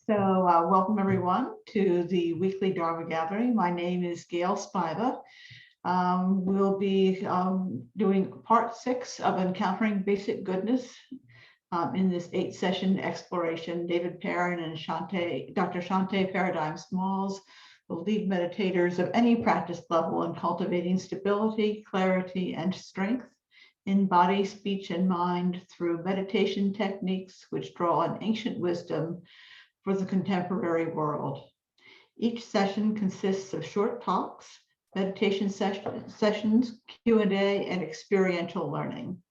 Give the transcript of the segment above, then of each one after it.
Welcome everyone to the weekly Dharma gathering. My name is Gail Spiva. We'll be doing part 6 of Encountering Basic Goodness in this 8-session exploration. David Perrin and Dr. Shanté Paradigm Smalls will lead meditators of any practice level in cultivating stability, clarity, and strength in body, speech, and mind through meditation techniques which draw on ancient wisdom for the contemporary world. Each session consists of short talks, meditation sessions, Q&A, and experiential learning.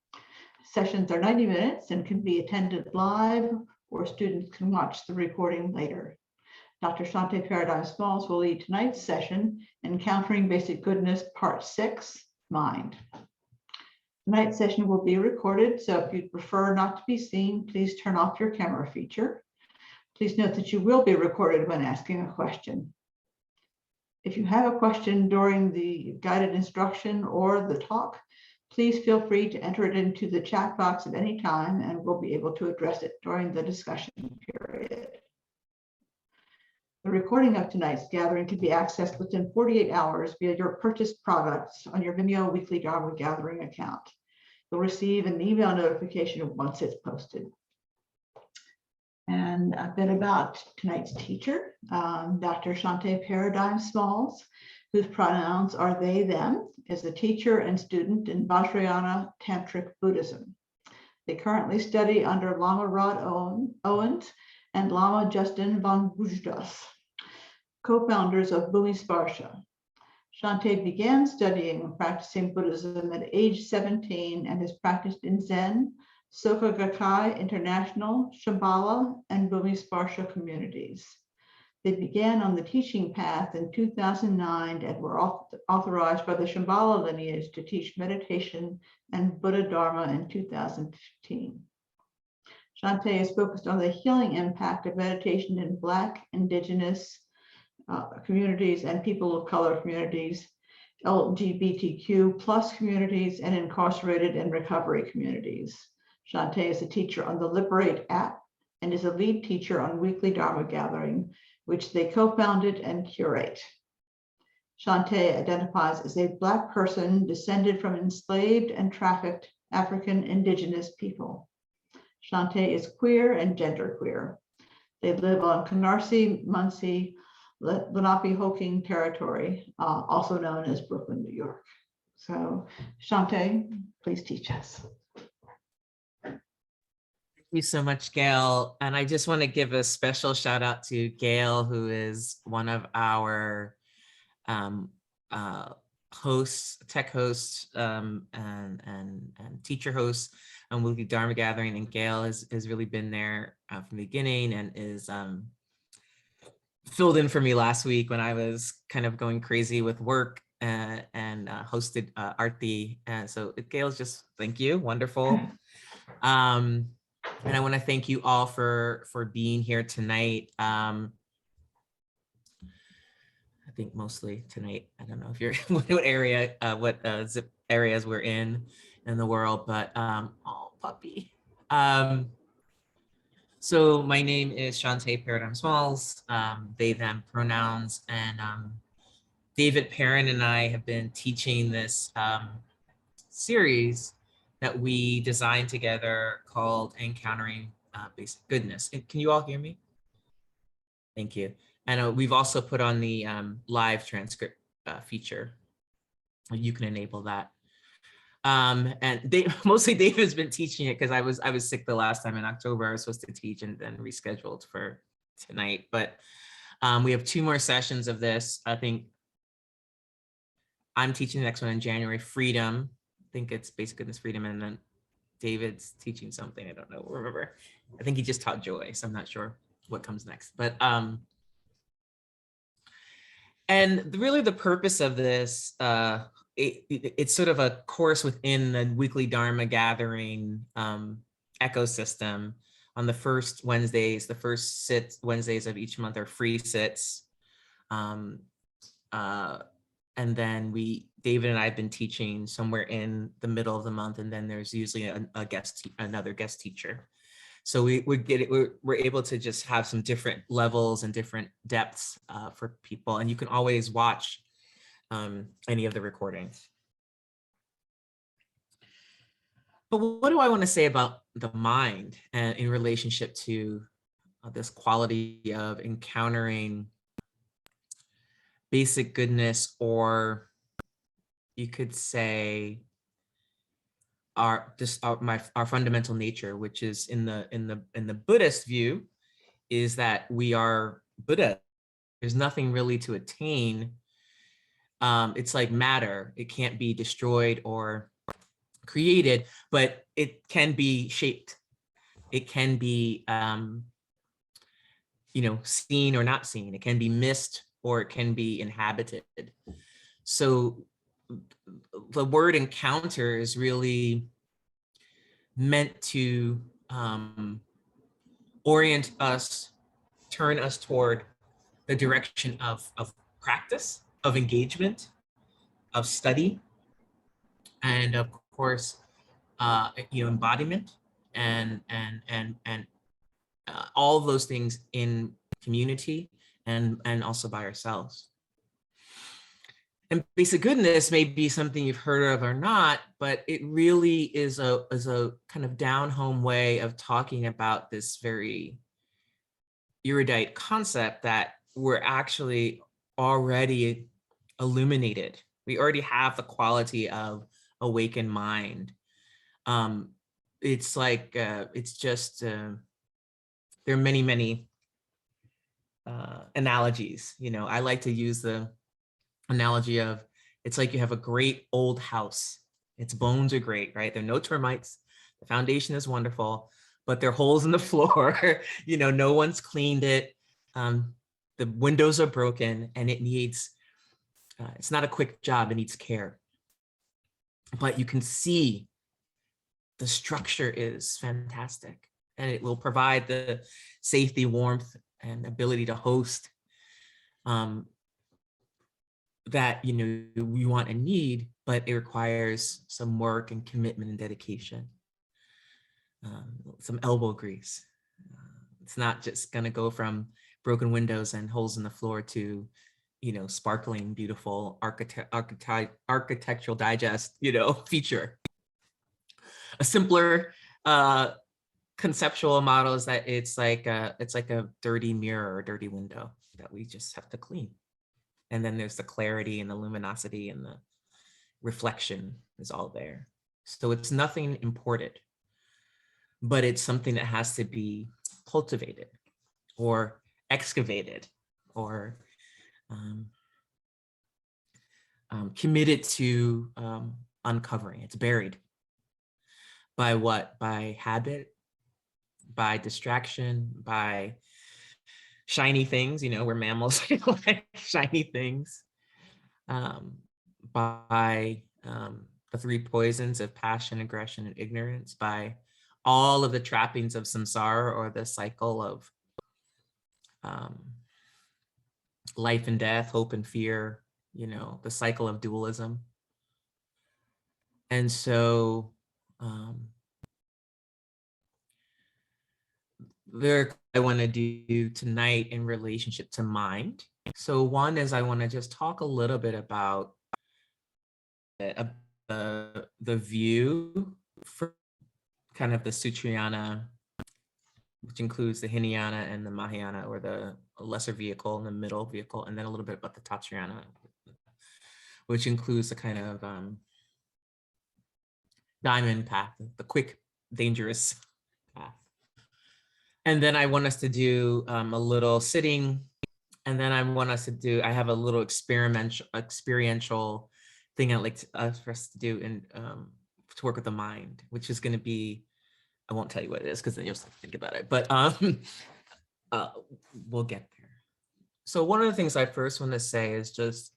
Sessions are 90 minutes and can be attended live, or students can watch the recording later. Dr. Shanté Paradigm Smalls will lead tonight's session, Encountering Basic Goodness, Part 6, Mind. Tonight's session will be recorded, so if you'd prefer not to be seen, please turn off your camera feature. Please note that you will be recorded when asking a question. If you have a question during the guided instruction or the talk, please feel free to enter it into the chat box at any time, and we'll be able to address it during the discussion period. The recording of tonight's gathering can be accessed within 48 hours via your purchased products on your Vimeo Weekly Dharma Gathering account. You'll receive an email notification once it's posted. And a bit about tonight's teacher, Dr. Shanté Paradigm Smalls, whose pronouns are they, them, is a teacher and student in Vajrayana Tantric Buddhism. They currently study under Lama Rod Owens and Lama Justin von Bujdas, co-founders of Bhumisparsha. Shanté began studying and practicing Buddhism at age 17 and has practiced in Zen, Soka Gakkai International, Shambhala, and Bhumisparsha communities. They began on the teaching path in 2009 and were authorized by the Shambhala lineage to teach meditation and Buddha Dharma in 2015. Shanté is focused on the healing impact of meditation in Black, Indigenous communities and people of color communities, LGBTQ plus communities, and incarcerated and recovery communities. Shanté is a teacher on the Liberate app and is a lead teacher on Weekly Dharma Gathering, which they co-founded and curate. Shanté identifies as a Black person descended from enslaved and trafficked African Indigenous people. Shanté is queer and genderqueer. They live on Canarsie, Muncie, Lenape-Hoking territory, also known as Brooklyn, New York. So Shanté, please teach us. Thank you so much, Gail. And I just want to give a special shout out to Gail, who is one of our hosts, tech hosts, and teacher hosts on Weekly Dharma Gathering. And Gail has really been there from the beginning and is filled in for me last week when I was kind of going crazy with work and hosted Aarti. And so Gail's just, thank you, wonderful. And I want to thank you all for being here tonight. I think mostly tonight. I don't know if you're what area, zip areas we're in the world, but oh, puppy. So my name is Shanté Paradigm Smalls, they, them pronouns, and David Perrin and I have been teaching this series that we designed together called Encountering Basic Goodness. Can you all hear me? Thank you. And we've also put on the live transcript feature. You can enable that. And mostly David's been teaching it because I was sick the last time in October. I was supposed to teach and then rescheduled for tonight. But we have 2 more sessions of this. I think I'm teaching the next one in January, Freedom. I think it's Basic Goodness, Freedom, and then David's teaching something. I don't know, remember. I think he just taught Joy, so I'm not sure what comes next. But and really the purpose of this, it's sort of a course within the Weekly Dharma Gathering ecosystem. On the first Wednesdays, the first Wednesdays of each month are free sits. And then David and I have been teaching somewhere in the middle of the month, and then there's usually another guest teacher. So we get it. We're able to just have some different levels and different depths for people, and you can always watch any of the recordings. But what do I want to say about the mind and in relationship to this quality of encountering basic goodness, or you could say our fundamental nature, which is in the Buddhist view, is that we are Buddha. There's nothing really to attain. It's like matter. It can't be destroyed or created, but it can be shaped. It can be seen or not seen. It can be missed or it can be inhabited. So the word encounter is really meant to orient us, turn us toward the direction of practice, of engagement, of study, and of course, embodiment, and all of those things in community and also by ourselves. And basic goodness may be something you've heard of or not, but it really is a kind of down home way of talking about this very erudite concept that we're actually already illuminated. We already have the quality of awakened mind. It's like it's just there are many analogies. I like to use the analogy of, it's like you have a great old house. Its bones are great, right? There are no termites. The foundation is wonderful, but there are holes in the floor. No one's cleaned it. The windows are broken, and it needs, it's not a quick job, it needs care. But you can see the structure is fantastic, and it will provide the safety, warmth, and ability to host that we want and need, but it requires some work and commitment and dedication, some elbow grease. It's not just going to go from broken windows and holes in the floor to sparkling, beautiful architectural digest feature. A simpler conceptual model is that it's like a dirty mirror or dirty window that we just have to clean. And then there's the clarity and the luminosity and the reflection is all there. So it's nothing imported, but it's something that has to be cultivated or excavated or committed to uncovering. It's buried by what? By habit, by distraction, by shiny things. We're mammals, like shiny things. By the three poisons of passion, aggression, and ignorance, by all of the trappings of samsara, or the cycle of life and death, hope and fear, the cycle of dualism. And so I want to do tonight in relationship to mind. So one is I want to just talk a little bit about the view for kind of the Sutrayana, which includes the Hinayana and the Mahayana, or the lesser vehicle and the middle vehicle, and then a little bit about the Tatrayana, which includes the kind of diamond path, the quick, dangerous path. And then I want us to do a little sitting, and then I have a little experiential thing I'd like for us to do and to work with the mind, which is going to be, I won't tell you what it is because then you'll think about it, but we'll get there. So one of the things I first want to say is just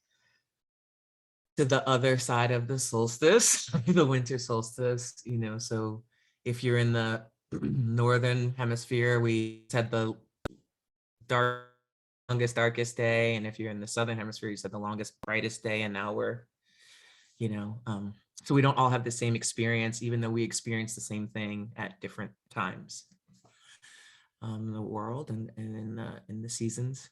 to the other side of the solstice, the winter solstice, so if you're in the northern hemisphere, we had the longest, darkest day, and if you're in the southern hemisphere, you said the longest, brightest day, and now we're, so we don't all have the same experience, even though we experience the same thing at different times. in the world and in the seasons.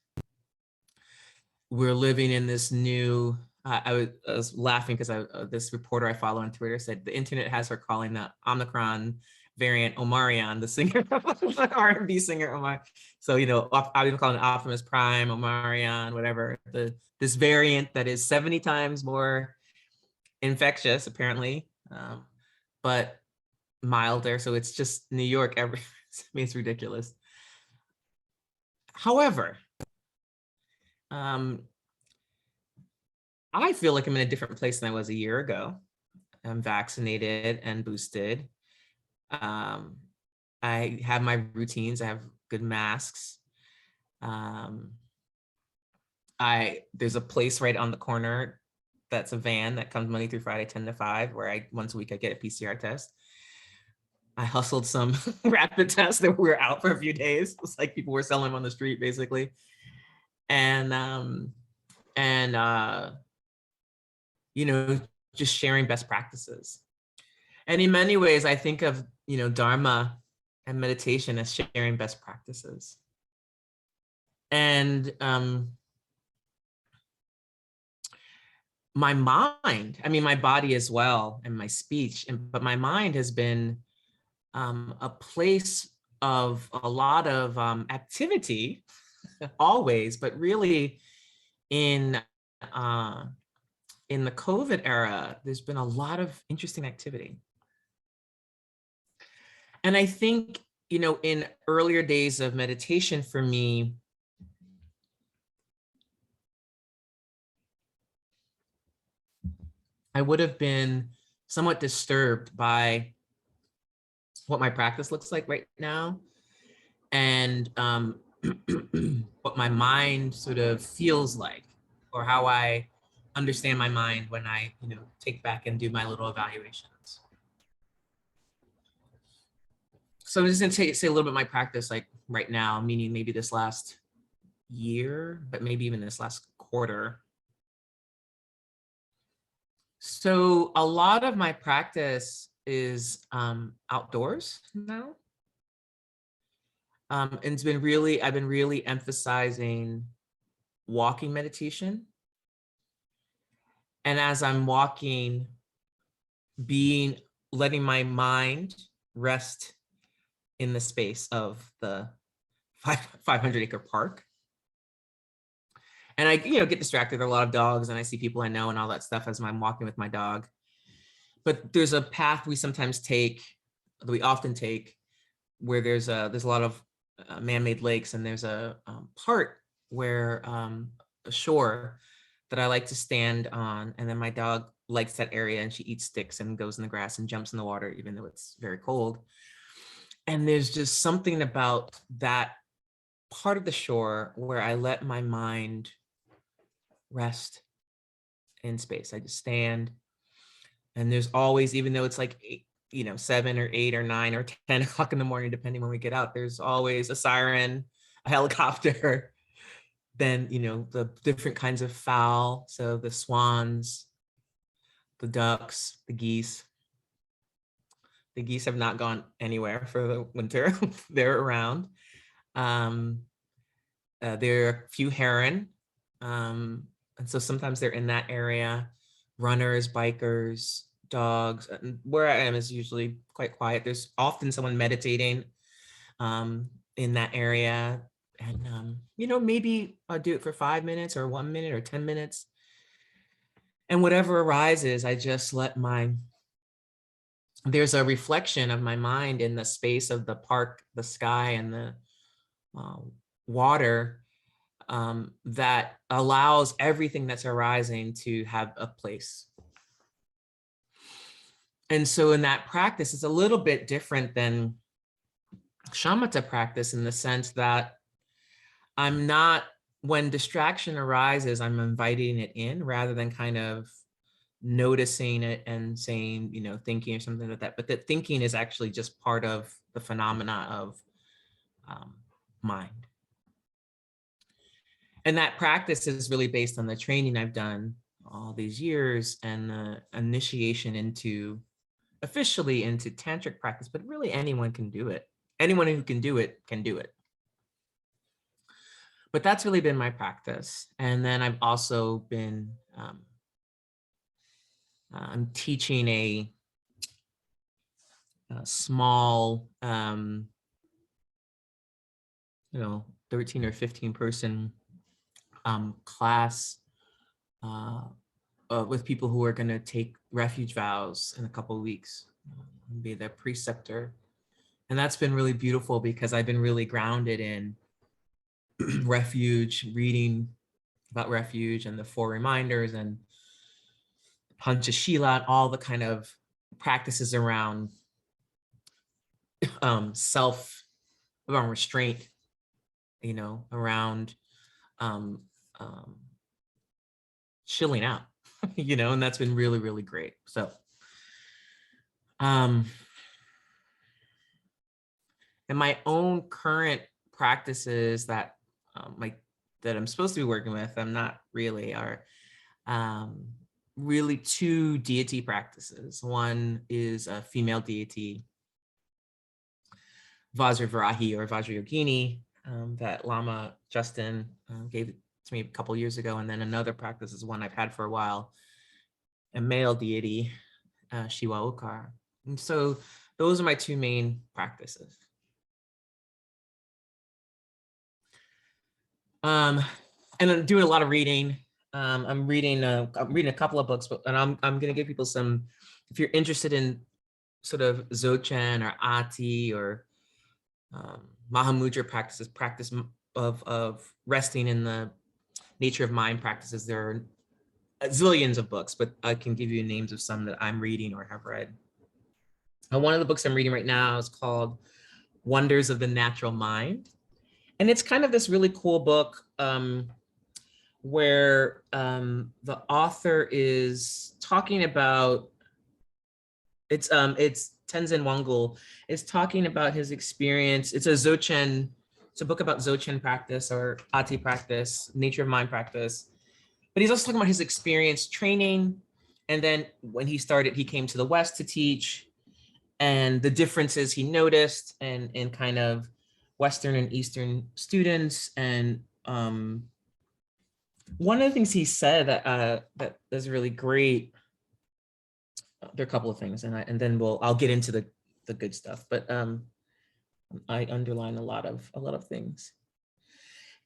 We're living in this new, I was laughing because this reporter I follow on Twitter said the internet has her calling the Omicron variant Omarion, the singer, the R&B singer Omar. So, you know, I've been calling it Optimus Prime, Omarion, whatever. This variant that is 70 times more infectious, apparently, but milder. So it's just New York. I mean, it's ridiculous. However, I feel like I'm in a different place than I was a year ago. I'm vaccinated and boosted. I have my routines. I have good masks. There's a place right on the corner that's a van that comes Monday through Friday, 10 to 5, where once a week I get a PCR test. I hustled some rapid tests that were out for a few days. It's like people were selling them on the street, basically. And you know, just sharing best practices. And in many ways, I think of, you know, Dharma and meditation as sharing best practices. And my mind, I mean, my body as well, and my speech, but my mind has been a place of a lot of activity always, but really in the COVID era, there's been a lot of interesting activity. And I think, you know, in earlier days of meditation for me, I would have been somewhat disturbed by what my practice looks like right now, and what my mind sort of feels like, or how I understand my mind when I, you know, take back and do my little evaluations. So I'm just gonna say a little bit of my practice like right now, meaning maybe this last year, but maybe even this last quarter. So a lot of my practice is outdoors now. And I've been really emphasizing walking meditation. And as I'm walking, letting my mind rest in the space of the 500-acre park. And I, you know, get distracted. There are a lot of dogs, and I see people I know and all that stuff as I'm walking with my dog. But there's a path we sometimes take, that we often take, where there's a lot of man-made lakes, and there's a part where a shore that I like to stand on, and then my dog likes that area, and she eats sticks and goes in the grass and jumps in the water, even though it's very cold. And there's just something about that part of the shore where I let my mind rest in space. I just stand, and there's always, even though it's like 7 or 8 or 9 or 10 o'clock in the morning, depending when we get out, there's always a siren, a helicopter, then, you know, the different kinds of fowl. So the swans, the ducks, the geese. The geese have not gone anywhere for the winter. They're around. There are a few heron. And so sometimes they're in that area. Runners, bikers, dogs. And where I am is usually quite quiet. There's often someone meditating in that area. And, you know, maybe I'll do it for 5 minutes or 1 minute or 10 minutes. And whatever arises, I just let there's a reflection of my mind in the space of the park, the sky, and the water that allows everything that's arising to have a place. And so in that practice, it's a little bit different than shamatha practice, in the sense that I'm not, when distraction arises, I'm inviting it in rather than kind of noticing it and saying, you know, thinking or something like that. But that thinking is actually just part of the phenomena of mind. And that practice is really based on the training I've done all these years and the initiation officially into tantric practice, but really anyone can do it. Anyone who can do it can do it. but that's really been my practice. And then I've also been, I'm teaching a small, 13 or 15 person class with people who are going to take refuge vows in a couple of weeks, be their preceptor. And that's been really beautiful because I've been really grounded in refuge, reading about refuge and the 4 reminders and Panchashila, all the kind of practices around around restraint, around chilling out, and that's been really, really great. So, and my own current practices that that I'm supposed to be working with, I'm not really, are really 2 deity practices. One is a female deity, Vajravarahi or Vajrayogini, that Lama Justin gave to me a couple years ago. And then another practice is one I've had for a while, a male deity, Shiva Okar. And so those are my 2 main practices. And I'm doing a lot of reading. I'm reading a couple of books, and I'm going to give people some, if you're interested in sort of Dzogchen or Ati or Mahamudra practice of resting in the nature of mind practices, there are zillions of books, but I can give you names of some that I'm reading or have read. And one of the books I'm reading right now is called Wonders of the Natural Mind. And it's kind of this really cool book where the author is talking about, it's Tenzin Wangyal is talking about his experience. It's a book about Dzogchen practice or Ati practice, nature of mind practice. But he's also talking about his experience training. And then when he came to the West to teach, and the differences he noticed in kind of Western and Eastern students. And one of the things he said that is really great, there are a couple of things, and then I'll get into the good stuff, but I underline a lot of things.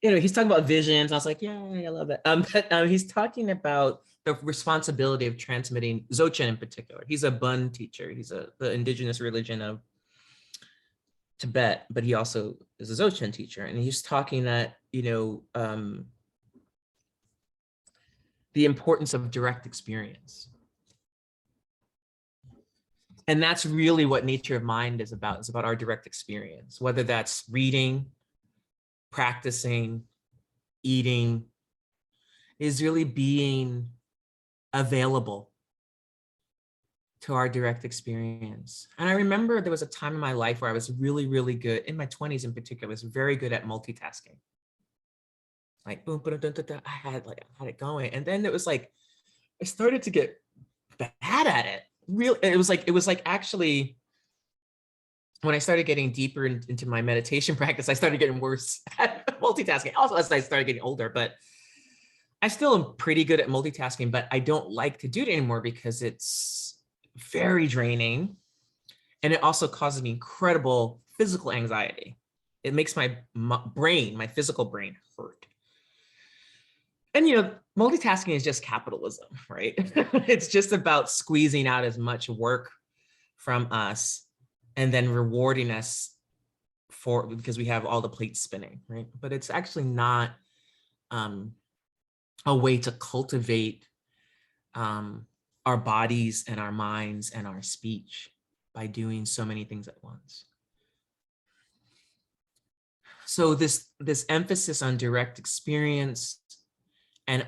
He's talking about visions. I was like, yeah, I love that. But he's talking about the responsibility of transmitting Dzogchen in particular. He's a Bun teacher. He's the indigenous religion of Tibet, but he also is a Dzogchen teacher. And he's talking that, the importance of direct experience. And that's really what nature of mind is about. It's about our direct experience, whether that's reading, practicing, eating, is really being available to our direct experience. And I remember there was a time in my life where I was really, really good, in my 20s in particular, I was very good at multitasking. Like boom, boom, boom, boom, boom. I had it going. And then it was like, I started to get bad at it. It was like actually, when I started getting deeper into my meditation practice, I started getting worse at multitasking. Also, as I started getting older, but I still am pretty good at multitasking, but I don't like to do it anymore because it's very draining. And it also causes me incredible physical anxiety. It makes my physical brain hurt. And, multitasking is just capitalism, right? It's just about squeezing out as much work from us and then rewarding us because we have all the plates spinning, right? But it's actually not a way to cultivate our bodies and our minds and our speech by doing so many things at once. So this emphasis on direct experience, and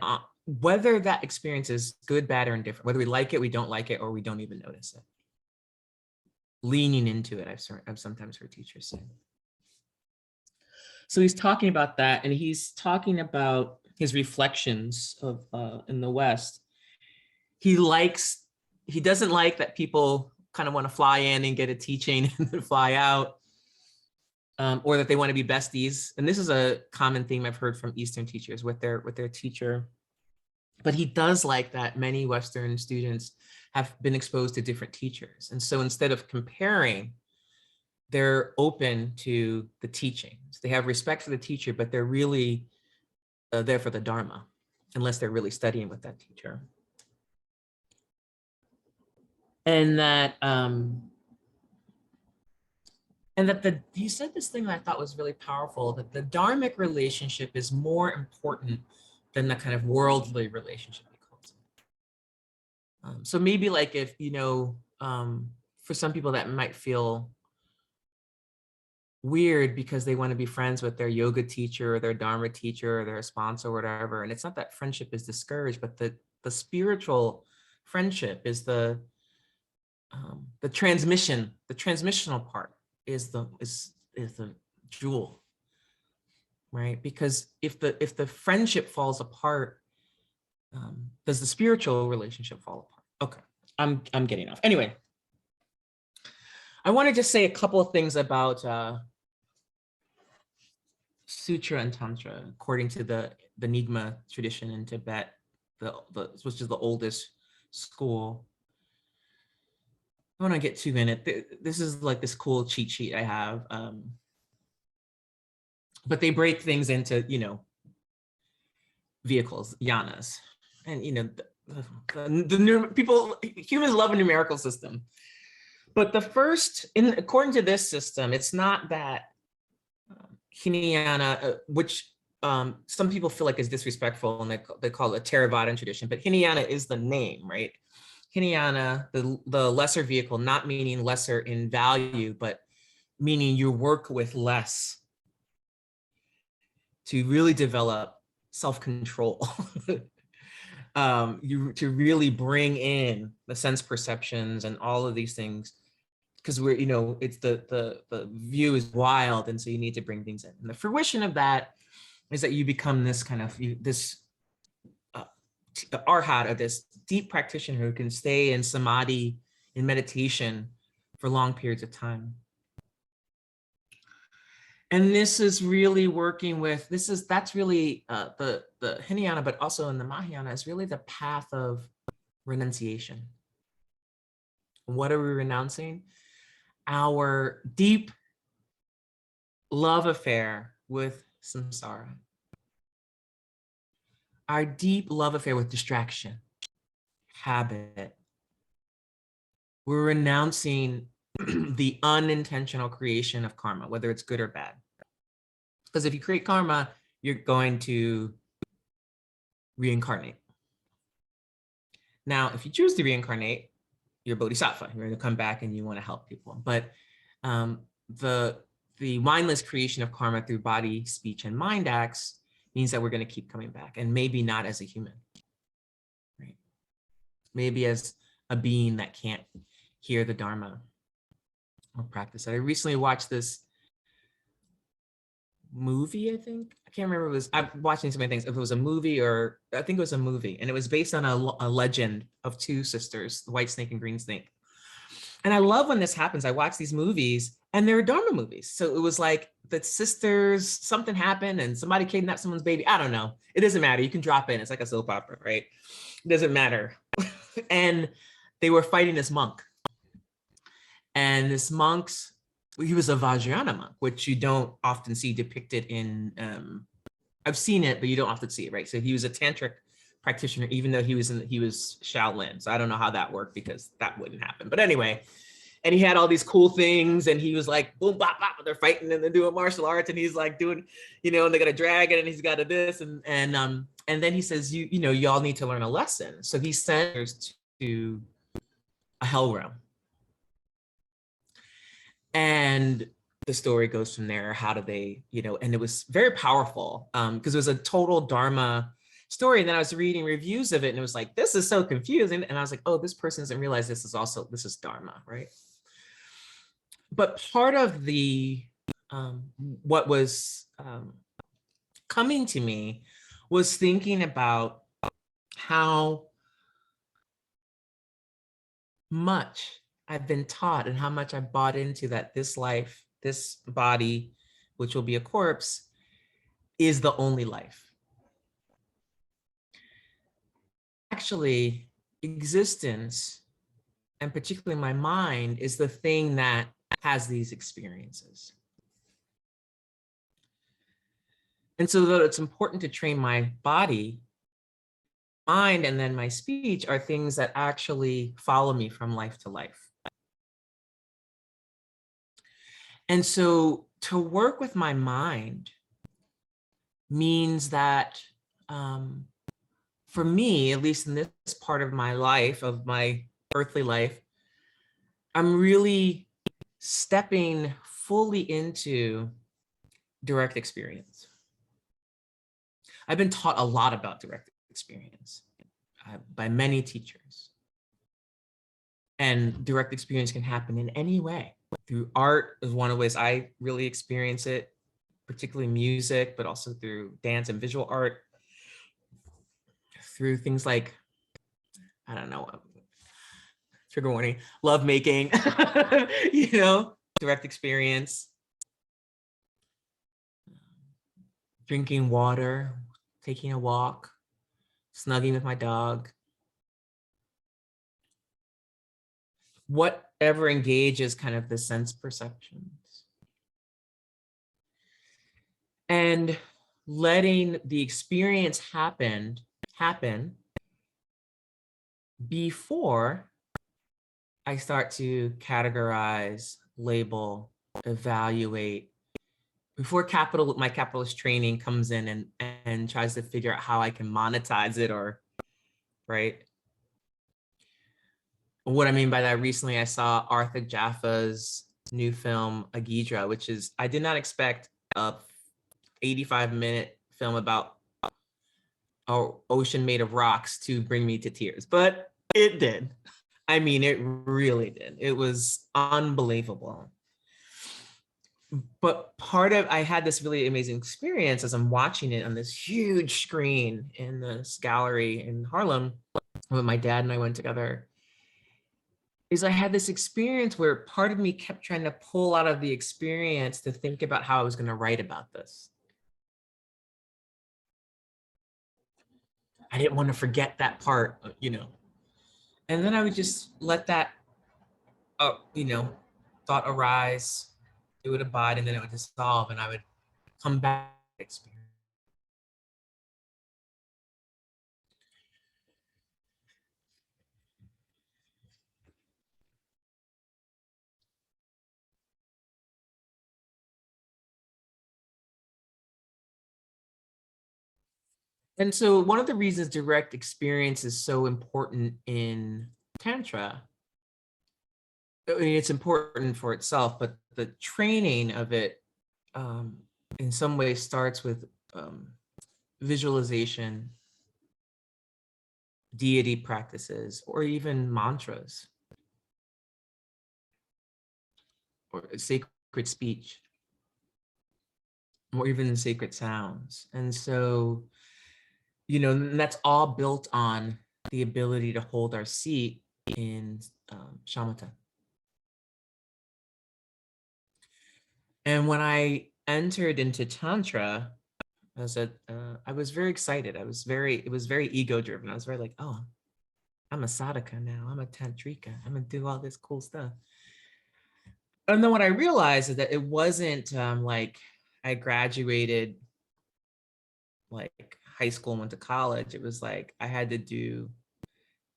whether that experience is good, bad, or indifferent, whether we like it, we don't like it, or we don't even notice it. Leaning into it, I've sometimes heard teachers say. So he's talking about that, and he's talking about his reflections of in the West. He doesn't like that people kind of want to fly in and get a teaching and then fly out. or that they want to be besties. And this is a common theme I've heard from Eastern teachers with their teacher. But he does like that many Western students have been exposed to different teachers. And so instead of comparing, they're open to the teachings. They have respect for the teacher, but they're really there for the Dharma, unless they're really studying with that teacher. And that he said this thing that I thought was really powerful, that the dharmic relationship is more important than the kind of worldly relationship he calls it. So maybe like if, for some people that might feel weird because they want to be friends with their yoga teacher or their dharma teacher or their sponsor or whatever. And it's not that friendship is discouraged, but the spiritual friendship is the transmissional part is the jewel, right? Because if the friendship falls apart, does the spiritual relationship fall apart? Okay, I'm getting off. Anyway, I want to just say a couple of things about Sutra and Tantra, according to the Nyingma tradition in Tibet, which is the oldest school. I don't want to get too in it. This is like this cool cheat sheet I have. But they break things into, vehicles, yanas. And, humans love a numerical system. But the first, according to this system, it's not that Hinayana, which some people feel like is disrespectful, and they call it a Theravadan tradition, but Hinayana is the name, right? Hinayana, the lesser vehicle, not meaning lesser in value, but meaning you work with less to really develop self-control. To really bring in the sense perceptions and all of these things, because we're, it's the view is wild, and so you need to bring things in. And the fruition of that is that you become this kind of arhat, or this deep practitioner who can stay in samadhi, in meditation for long periods of time. And this is really working with, that's really the Hinayana, but also in the Mahayana is really the path of renunciation. What are we renouncing? Our deep love affair with samsara. Our deep love affair with distraction, habit. We're renouncing the unintentional creation of karma, whether it's good or bad. Because if you create karma, you're going to reincarnate. Now, if you choose to reincarnate, you're bodhisattva. You're going to come back and you want to help people. But the mindless creation of karma through body, speech, and mind acts means that we're going to keep coming back, and maybe not as a human, right? Maybe as a being that can't hear the Dharma or practice it. I recently watched this movie, I think. I can't remember. I'm watching so many things. If it was a movie, or I think it was a movie, and it was based on a legend of two sisters, the white snake and green snake. And I love when this happens. I watch these movies and they're Dharma movies. So it was like the sisters, something happened and somebody kidnapped someone's baby. I don't know. It doesn't matter. You can drop in. It's like a soap opera, right? It doesn't matter. And they were fighting this monk. And this monk's, he was a Vajrayana monk, which you don't often see depicted in, I've seen it, but you don't often see it, right? So he was a tantric practitioner, even though he was Shaolin. So I don't know how that worked, because that wouldn't happen. But anyway, and he had all these cool things, and he was like, boom, bop, bop, they're fighting and they're doing martial arts, and he's like doing, and they got a dragon, and he's got a this, and then he says, you all need to learn a lesson. So he sent us to a hell realm. And the story goes from there. How do they, and it was very powerful, because it was a total Dharma story. And then I was reading reviews of it, and it was like, this is so confusing. And I was like, oh, this person doesn't realize this is Dharma, right? But part of the, what was coming to me was thinking about how much I've been taught and how much I bought into that this life, this body, which will be a corpse, is the only life. Actually, existence, and particularly my mind, is the thing that has these experiences. And so though it's important to train my body, mind, and then my speech are things that actually follow me from life to life. And so to work with my mind means that for me, at least in this part of my life, of my earthly life, I'm really stepping fully into direct experience. I've been taught a lot about direct experience by many teachers. And direct experience can happen in any way. Through art is one of the ways I really experience it, particularly music, but also through dance and visual art, through things like, I don't know, trigger warning, love making, direct experience, drinking water, taking a walk, snugging with my dog. Whatever engages kind of the sense perceptions. And letting the experience happen before I start to categorize, label, evaluate, before my capitalist training comes in and tries to figure out how I can monetize it, or, right? What I mean by that, recently I saw Arthur Jaffa's new film, Agidra, which is, I did not expect a 85-minute film about an ocean made of rocks to bring me to tears, but it did. I mean, it really did. It was unbelievable. But I had this really amazing experience as I'm watching it on this huge screen in this gallery in Harlem when my dad and I went together. Is I had this experience where part of me kept trying to pull out of the experience to think about how I was going to write about this. I didn't want to forget that part, And then I would just let that, thought arise, it would abide, and then it would dissolve, and I would come back to the experience. And so one of the reasons direct experience is so important in Tantra, I mean, it's important for itself, but the training of it in some ways starts with visualization, deity practices, or even mantras, or sacred speech, or even sacred sounds. And so, and that's all built on the ability to hold our seat in shamatha. And when I entered into Tantra, I was very excited. It was very ego driven. I was very like, oh, I'm a sadhaka now. I'm a tantrika. I'm gonna do all this cool stuff. And then what I realized is that it wasn't like I graduated like high school and went to college. It was like I had to do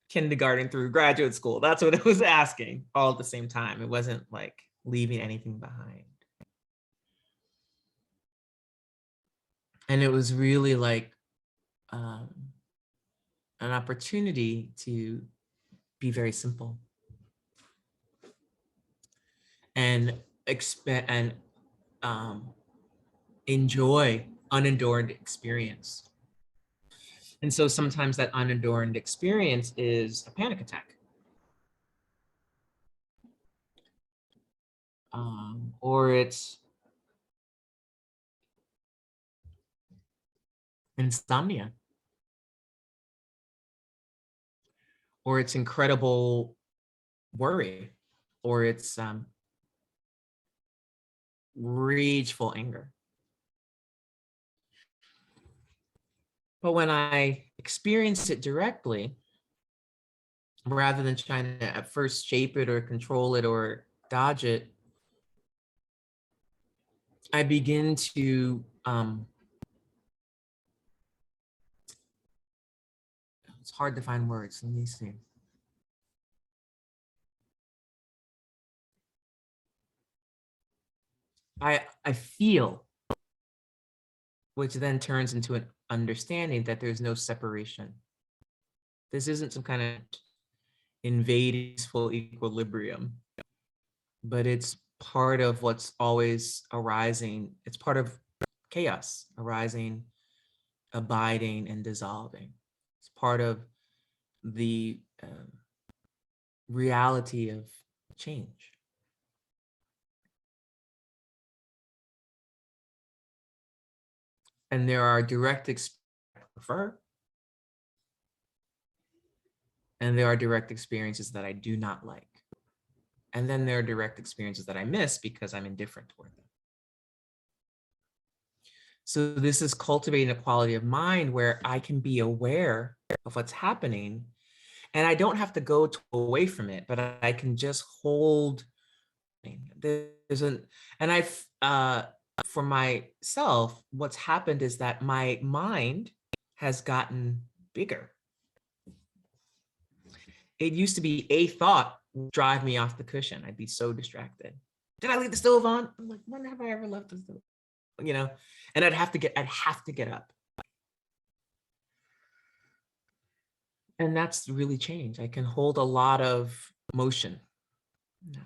kindergarten through graduate school. That's what it was asking all at the same time. It wasn't like leaving anything behind. And it was really like an opportunity to be very simple and enjoy unadorned experience. And so sometimes that unadorned experience is a panic attack. Or it's insomnia. Or it's incredible worry. Or it's rageful anger. But when I experience it directly, rather than trying to at first shape it or control it or dodge it, I begin to it's hard to find words. Let me see. I feel, which then turns into an understanding that there's no separation. This isn't some kind of invading full equilibrium, but it's part of what's always arising. It's part of chaos arising, abiding, and dissolving. It's part of the reality of change. And there are direct experiences I prefer, and there are direct experiences that I do not like. And then there are direct experiences that I miss because I'm indifferent toward them. So this is cultivating a quality of mind where I can be aware of what's happening, and I don't have to go away from it, but I can just hold. There's an, and I've, for myself, what's happened is that my mind has gotten bigger. It used to be a thought would drive me off the cushion. I'd be so distracted. Did I leave the stove on? I'm like, when have I ever left the stove? You know, and I'd have to get up. And that's really changed. I can hold a lot of motion now.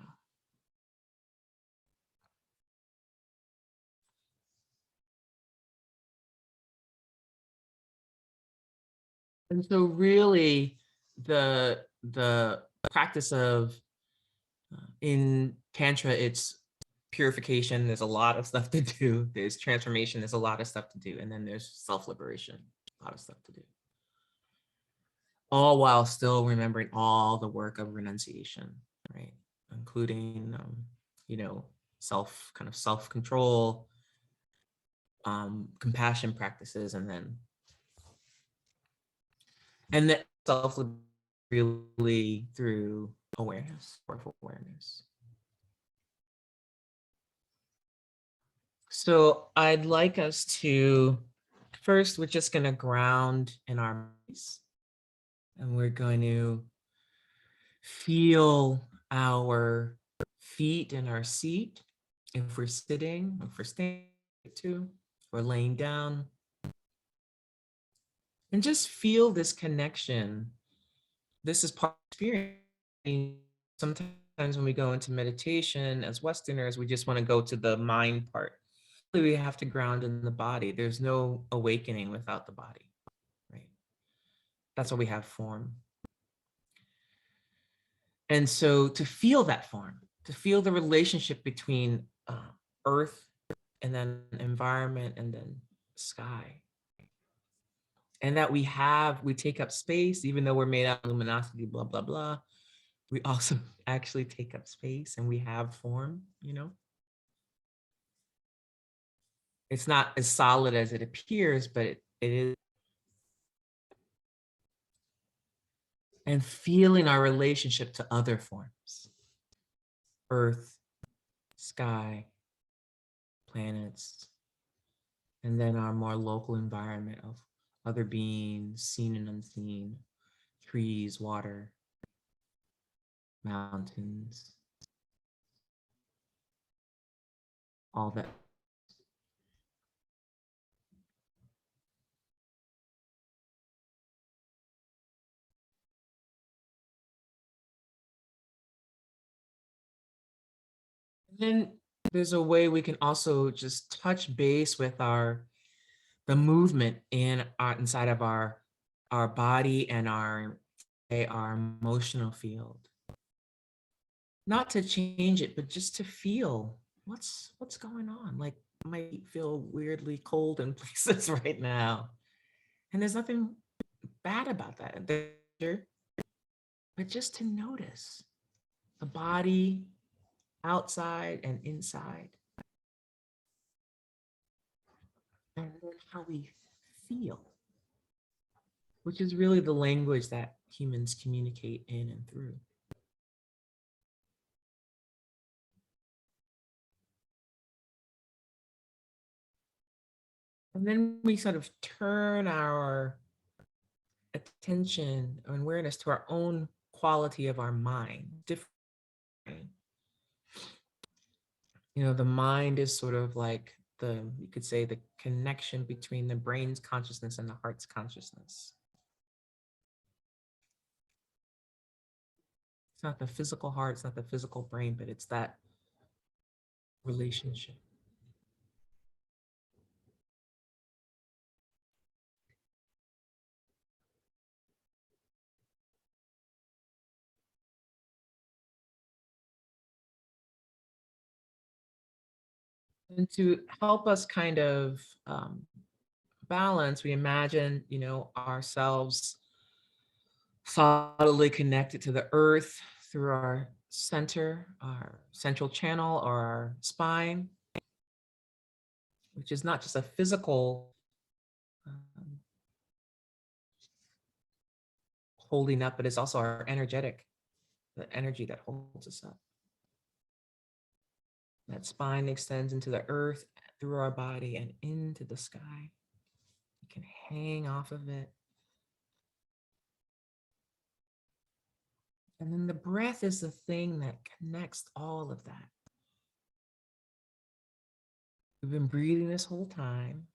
And so really the practice of in Tantra, it's purification. There's a lot of stuff to do. There's transformation. There's a lot of stuff to do. And then there's self-liberation, a lot of stuff to do. All while still remembering all the work of renunciation, right? Including, you know, self-control, compassion practices, and that self really through awareness, powerful awareness. So I'd like us to, first, we're just going to ground in our bodies, and we're going to feel our feet in our seat. If we're sitting, if we're standing, or laying down, and just feel this connection. This is part of experience. Sometimes when we go into meditation as Westerners, we just want to go to the mind part. We have to ground in the body. There's no awakening without the body, right? That's why we have form. And so to feel that form, to feel the relationship between earth and then environment and then sky, and that we take up space, even though we're made out of luminosity, blah, blah, blah. We also actually take up space and we have form, you know? It's not as solid as it appears, but it is. And feeling our relationship to other forms, earth, sky, planets, and then our more local environment of other beings, seen and unseen, trees, water, mountains, all that. And then there's a way we can also just touch base with the movement inside of our body and our emotional field. Not to change it, but just to feel what's going on. Like, I might feel weirdly cold in places right now, and there's nothing bad about that. But just to notice the body outside and inside, and then how we feel. which is really the language that humans communicate in and through. And then we sort of turn our attention and awareness to our own quality of our mind. Different. You know, the mind is sort of like you could say the connection between the brain's consciousness and the heart's consciousness. It's not the physical heart, it's not the physical brain, but it's that relationship. And to help us kind of balance, we imagine, you know, ourselves solidly connected to the earth through our center, our central channel, or our spine, which is not just a physical um, holding up, but it's also our energetic, the energy that holds us up. That spine extends into the earth, through our body, and into the sky. You can hang off of it. And then the breath is the thing that connects all of that. We've been breathing this whole time.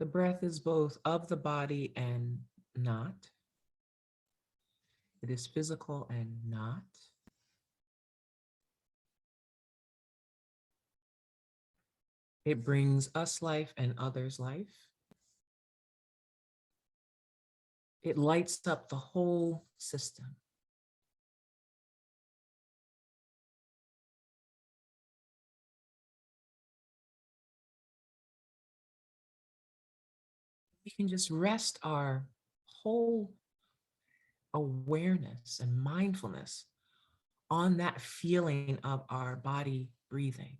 The breath is both of the body and not. It is physical and not. It brings us life and others life. It lights up the whole system. We can just rest our whole awareness and mindfulness on that feeling of our body breathing.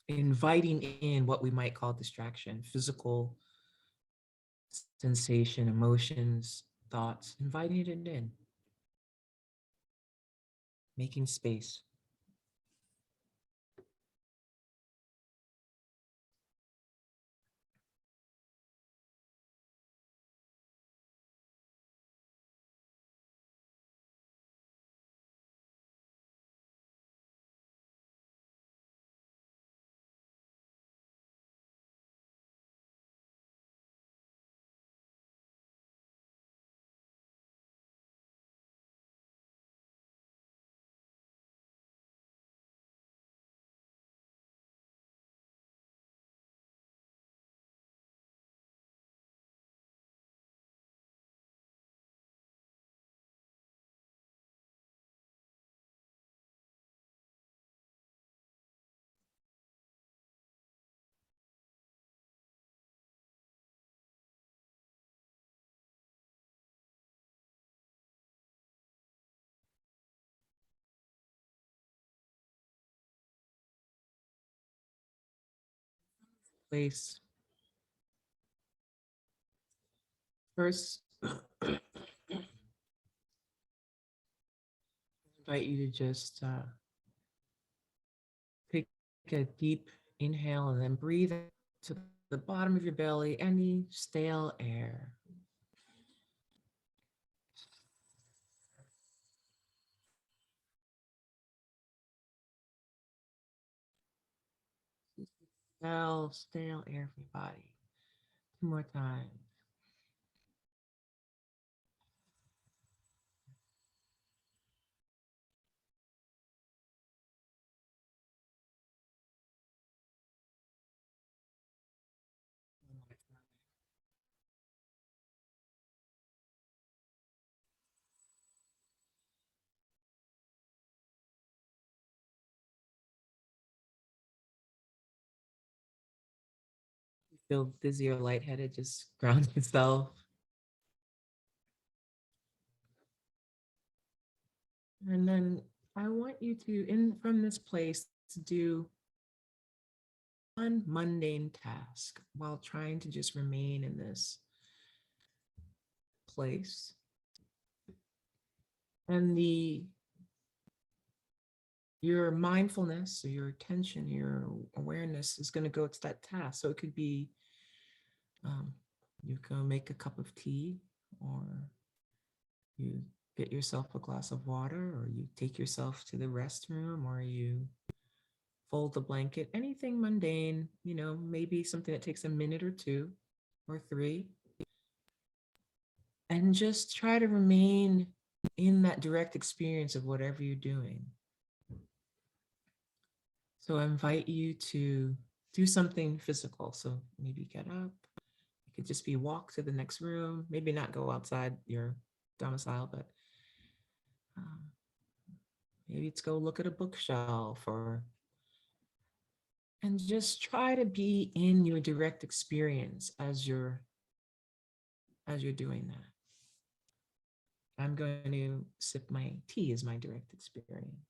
Inviting in what we might call distraction, physical sensation, emotions, thoughts, inviting it in, making space. Place. First, invite you to just take a deep inhale and then breathe to the bottom of your belly, any stale air. Stale air from your body. 2 more times. You feel dizzy or lightheaded, just ground yourself. And then I want you to, in from this place, to do one mundane task while trying to just remain in this place. And your mindfulness or your attention, your awareness is going to go to that task. So it could be you can make a cup of tea, or you get yourself a glass of water, or you take yourself to the restroom, or you fold the blanket, anything mundane, maybe something that takes a minute or two or three. And just try to remain in that direct experience of whatever you're doing. So I invite you to do something physical. So maybe get up. It could just be walk to the next room. Maybe not go outside your domicile, but maybe it's go look at a bookshelf, and just try to be in your direct experience as you're doing that. I'm going to sip my tea as my direct experience.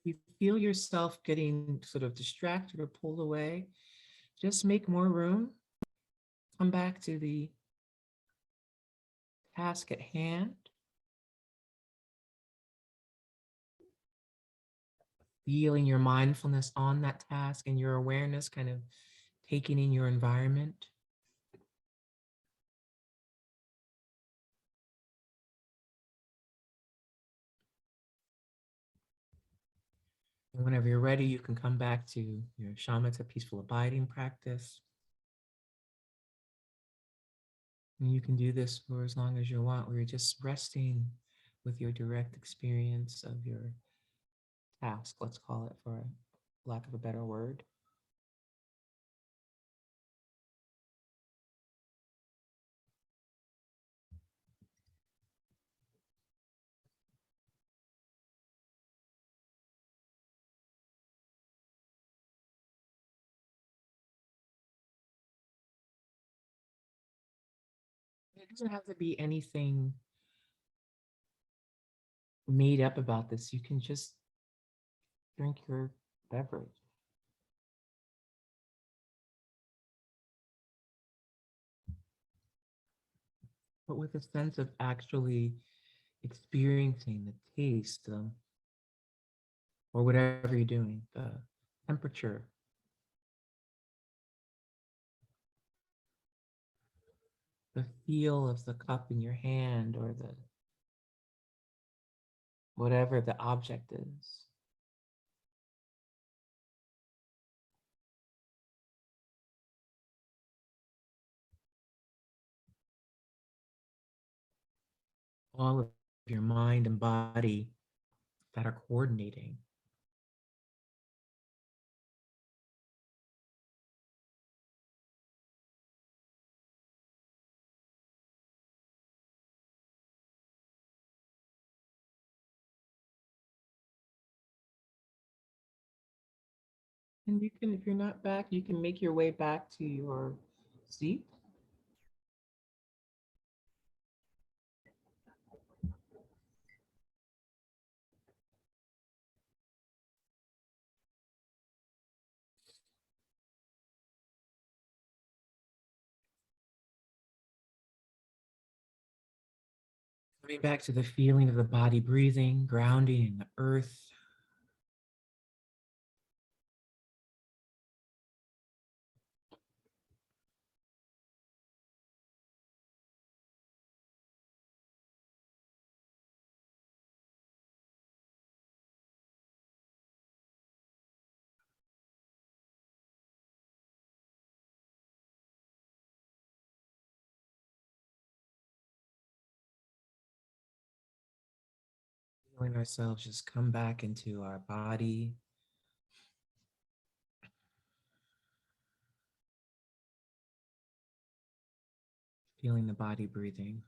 You feel yourself getting sort of distracted or pulled away, just make more room. Come back to the task at hand. Feeling your mindfulness on that task and your awareness kind of taking in your environment. And whenever you're ready, you can come back to your shamatha peaceful abiding practice. And you can do this for as long as you want, where you're just resting with your direct experience of your task, let's call it, for lack of a better word. It doesn't have to be anything made up about this. You can just drink your beverage. But with a sense of actually experiencing the taste, or whatever you're doing, the temperature, the feel of the cup in your hand, or the whatever the object is. All of your mind and body that are coordinating. And you can, if you're not back, you can make your way back to your seat. Coming back to the feeling of the body breathing, grounding in the earth. Feeling ourselves just come back into our body. Feeling the body breathing.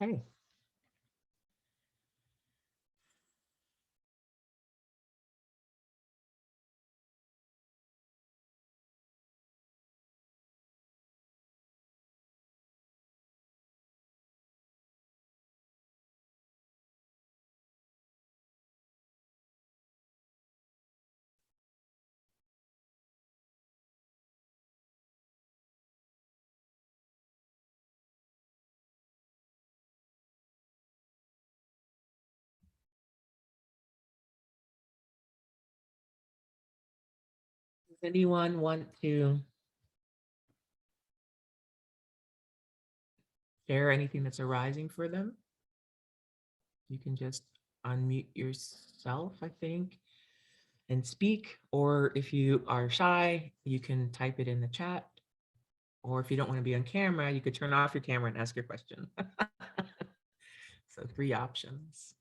Okay. Does anyone want to share anything that's arising for them? You can just unmute yourself, I think, and speak. Or if you are shy, you can type it in the chat. Or if you don't want to be on camera, you could turn off your camera and ask your question. So 3 options.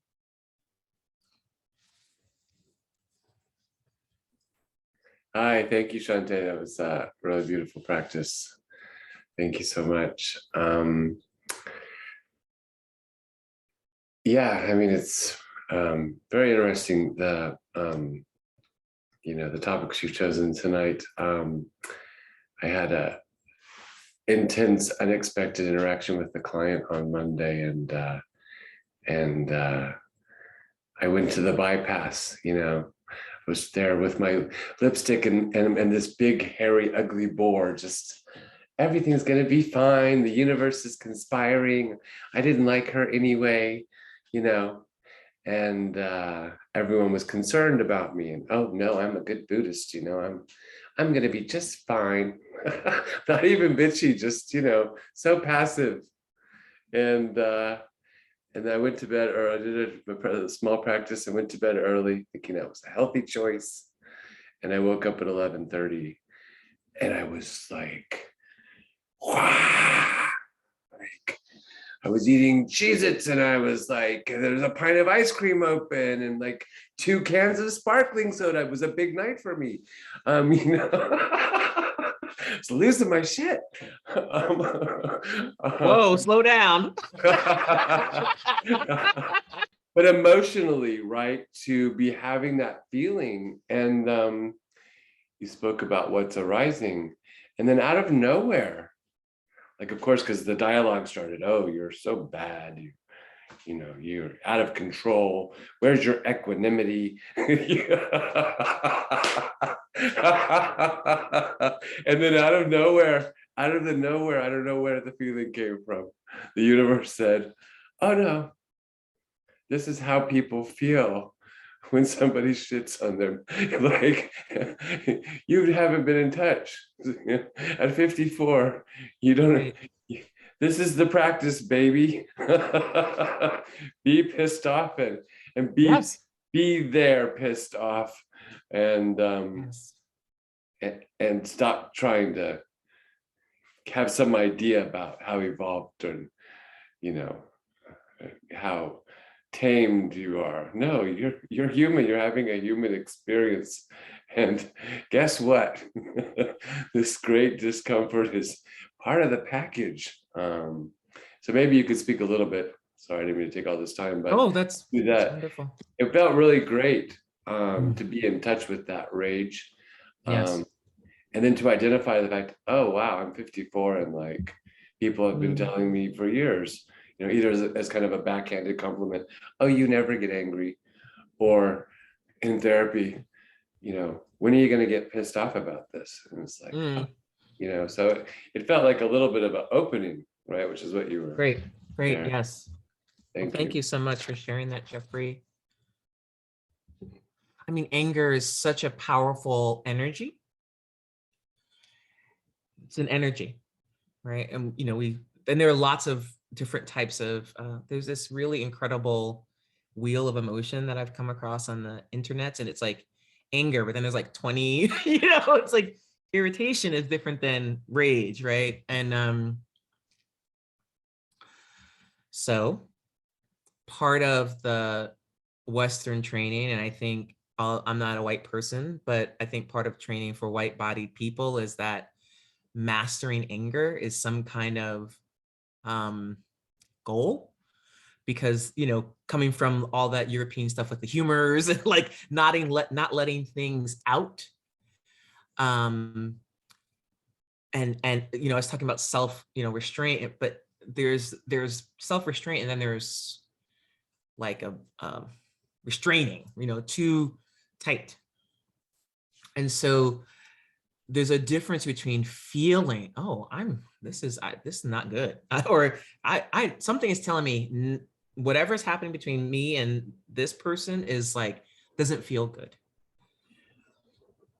Hi, thank you, Shanté. That was a really beautiful practice. Thank you so much. Yeah, I mean, it's very interesting, the the topics you've chosen tonight. I had a intense, unexpected interaction with the client on Monday, and I went to the bypass. Was there with my lipstick and this big, hairy, ugly boar. Just everything's gonna be fine. The universe is conspiring. I didn't like her anyway, and everyone was concerned about me. And oh no, I'm a good Buddhist. I'm gonna be just fine. Not even bitchy, just so passive. And I went to bed, or I did a small practice and went to bed early, thinking that was a healthy choice. And I woke up at 11:30, and I was like, wow. Like, I was eating Cheez-Its, and I was like, there was a pint of ice cream open, and like 2 cans of sparkling soda. It was a big night for me. It's losing my shit. Whoa, slow down. But emotionally, right, to be having that feeling. And you spoke about what's arising, and then out of nowhere, like, of course, because the dialogue started, oh, you're so bad, you're out of control, where's your equanimity? And then out of nowhere, I don't know where the feeling came from. The universe said, oh no, this is how people feel when somebody shits on them. Like, you haven't been in touch. At 54, you don't. Right. This is the practice, baby. Be pissed off and be Yes. be there pissed off, and Yes. and stop trying to have some idea about how evolved and how tamed you are. No, you're human. You're having a human experience, and guess what? This great discomfort is part of the package. So maybe you could speak a little bit. Sorry, I didn't mean to take all this time, but Oh, that's that's wonderful. it felt really great to be in touch with that rage. Yes. And then to identify the fact, oh wow, I'm 54, and like people have been telling me for years, either as kind of a backhanded compliment, oh, you never get angry, or in therapy, when are you going to get pissed off about this? And it's like, so it felt like a little bit of an opening, right? Which is what you were. Great. there. Yes. Thank you so much for sharing that, Jeffrey. I mean, anger is such a powerful energy. It's an energy, right? And there are lots of different types of. There's this really incredible wheel of emotion that I've come across on the internet, and it's like anger, but then there's like 20. It's like irritation is different than rage, right? And so part of the Western training, and I think I'm not a white person, but I think part of training for white-bodied people is that mastering anger is some kind of goal because, you know, coming from all that European stuff with the humors and like not letting things out. And you know, I was talking about self, you know, restraint, but there's self-restraint, and then there's like a restraining, you know, too tight. And so there's a difference between feeling, oh, this is not good, or I something is telling me whatever's happening between me and this person is like, doesn't feel good.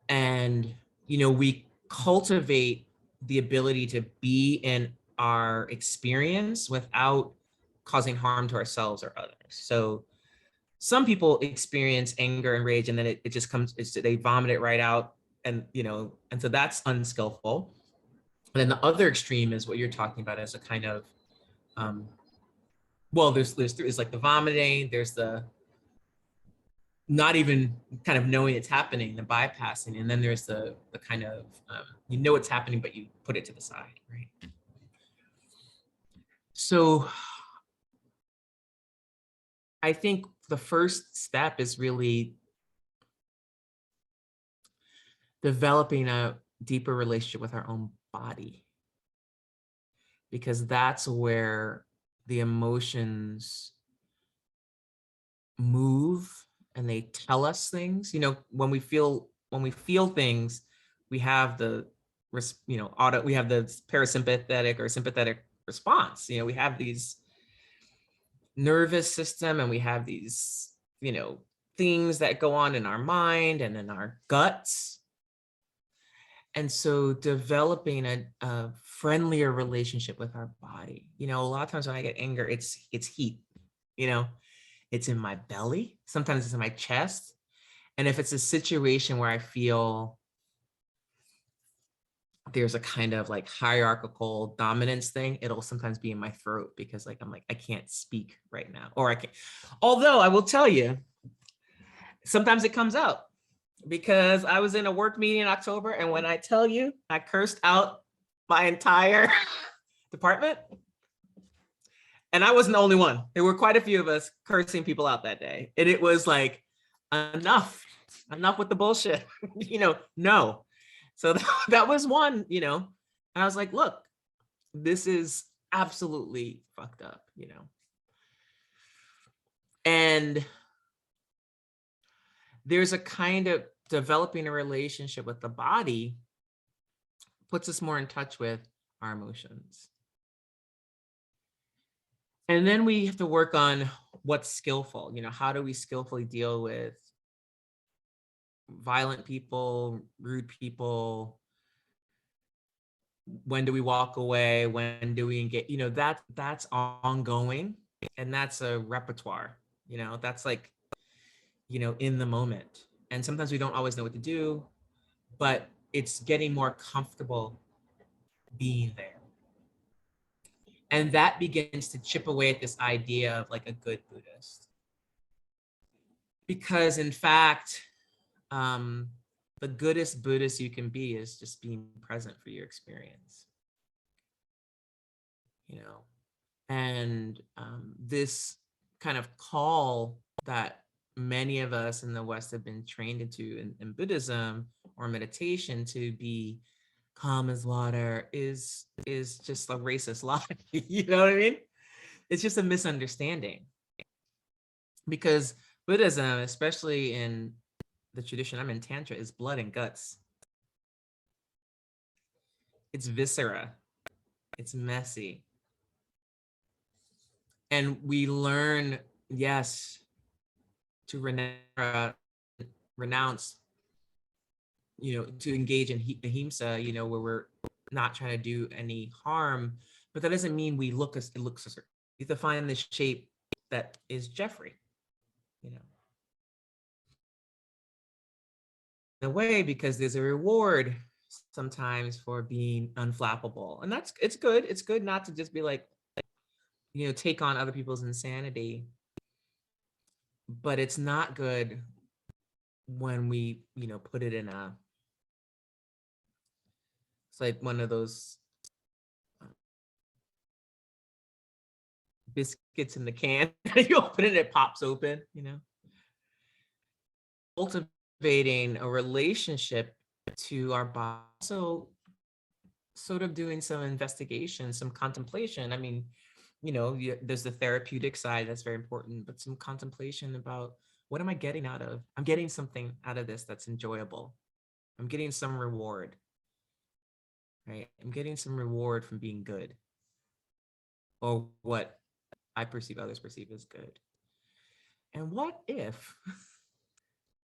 And, you know, we cultivate the ability to be in our experience without causing harm to ourselves or others. So some people experience anger and rage, and then it just comes, they vomit it right out. And, you know, and so that's unskillful. And then the other extreme is what you're talking about as a kind of, well, there's like the vomiting, there's the not even kind of knowing it's happening, the bypassing, and then there's the kind of, you know it's happening, but you put it to the side, right? So I think the first step is really developing a deeper relationship with our own body, because that's where the emotions move and they tell us things. You know, when we feel things, we have the, you know, we have the parasympathetic or sympathetic response. You know, we have these nervous system, and we have these, you know, things that go on in our mind and in our guts. And so developing a friendlier relationship with our body. You know, a lot of times when I get anger, it's heat, you know, it's in my belly. Sometimes it's in my chest. And if it's a situation where I feel there's a kind of like hierarchical dominance thing, it'll sometimes be in my throat, because like, I'm like, I can't speak right now, or I can't. Although I will tell you, sometimes it comes out, because I was in a work meeting in October, and when I tell you, I cursed out my entire department. And I wasn't the only one. There were quite a few of us cursing people out that day. And it was like, enough with the bullshit, you know, no. So that was one, you know, and I was like, look, this is absolutely fucked up, you know. And there's a kind of developing a relationship with the body puts us more in touch with our emotions. And then we have to work on what's skillful. You know, how do we skillfully deal with violent people, rude people? When do we walk away? When do we engage? You know, that's ongoing, and that's a repertoire. You know, that's like, you know, in the moment. And sometimes we don't always know what to do, but it's getting more comfortable being there. And that begins to chip away at this idea of like a good Buddhist. Because in fact, the goodest Buddhist you can be is just being present for your experience. You know, and this kind of call that many of us in the West have been trained into in Buddhism or meditation, to be calm as water, is just a racist lie. You know what I mean? It's just a misunderstanding, because Buddhism, especially in the tradition I'm in, Tantra, is blood and guts. It's viscera. It's messy. And we learn, yes, to renounce, you know, to engage in ahimsa, you know, where we're not trying to do any harm, but that doesn't mean it looks a certain. You have to find the shape that is Jeffrey, you know, in a way, because there's a reward sometimes for being unflappable, and it's good. It's good not to just be like, you know, take on other people's insanity, but it's not good when we, you know, put it in it's like one of those biscuit gets in the can. You open it, it pops open, you know. Cultivating a relationship to our body. So sort of doing some investigation, some contemplation. I mean, you know, there's the therapeutic side that's very important, but some contemplation about what am I getting out of? I'm getting something out of this that's enjoyable. I'm getting some reward, right? I'm getting some reward from being good, or what I perceive others perceive as good. And what if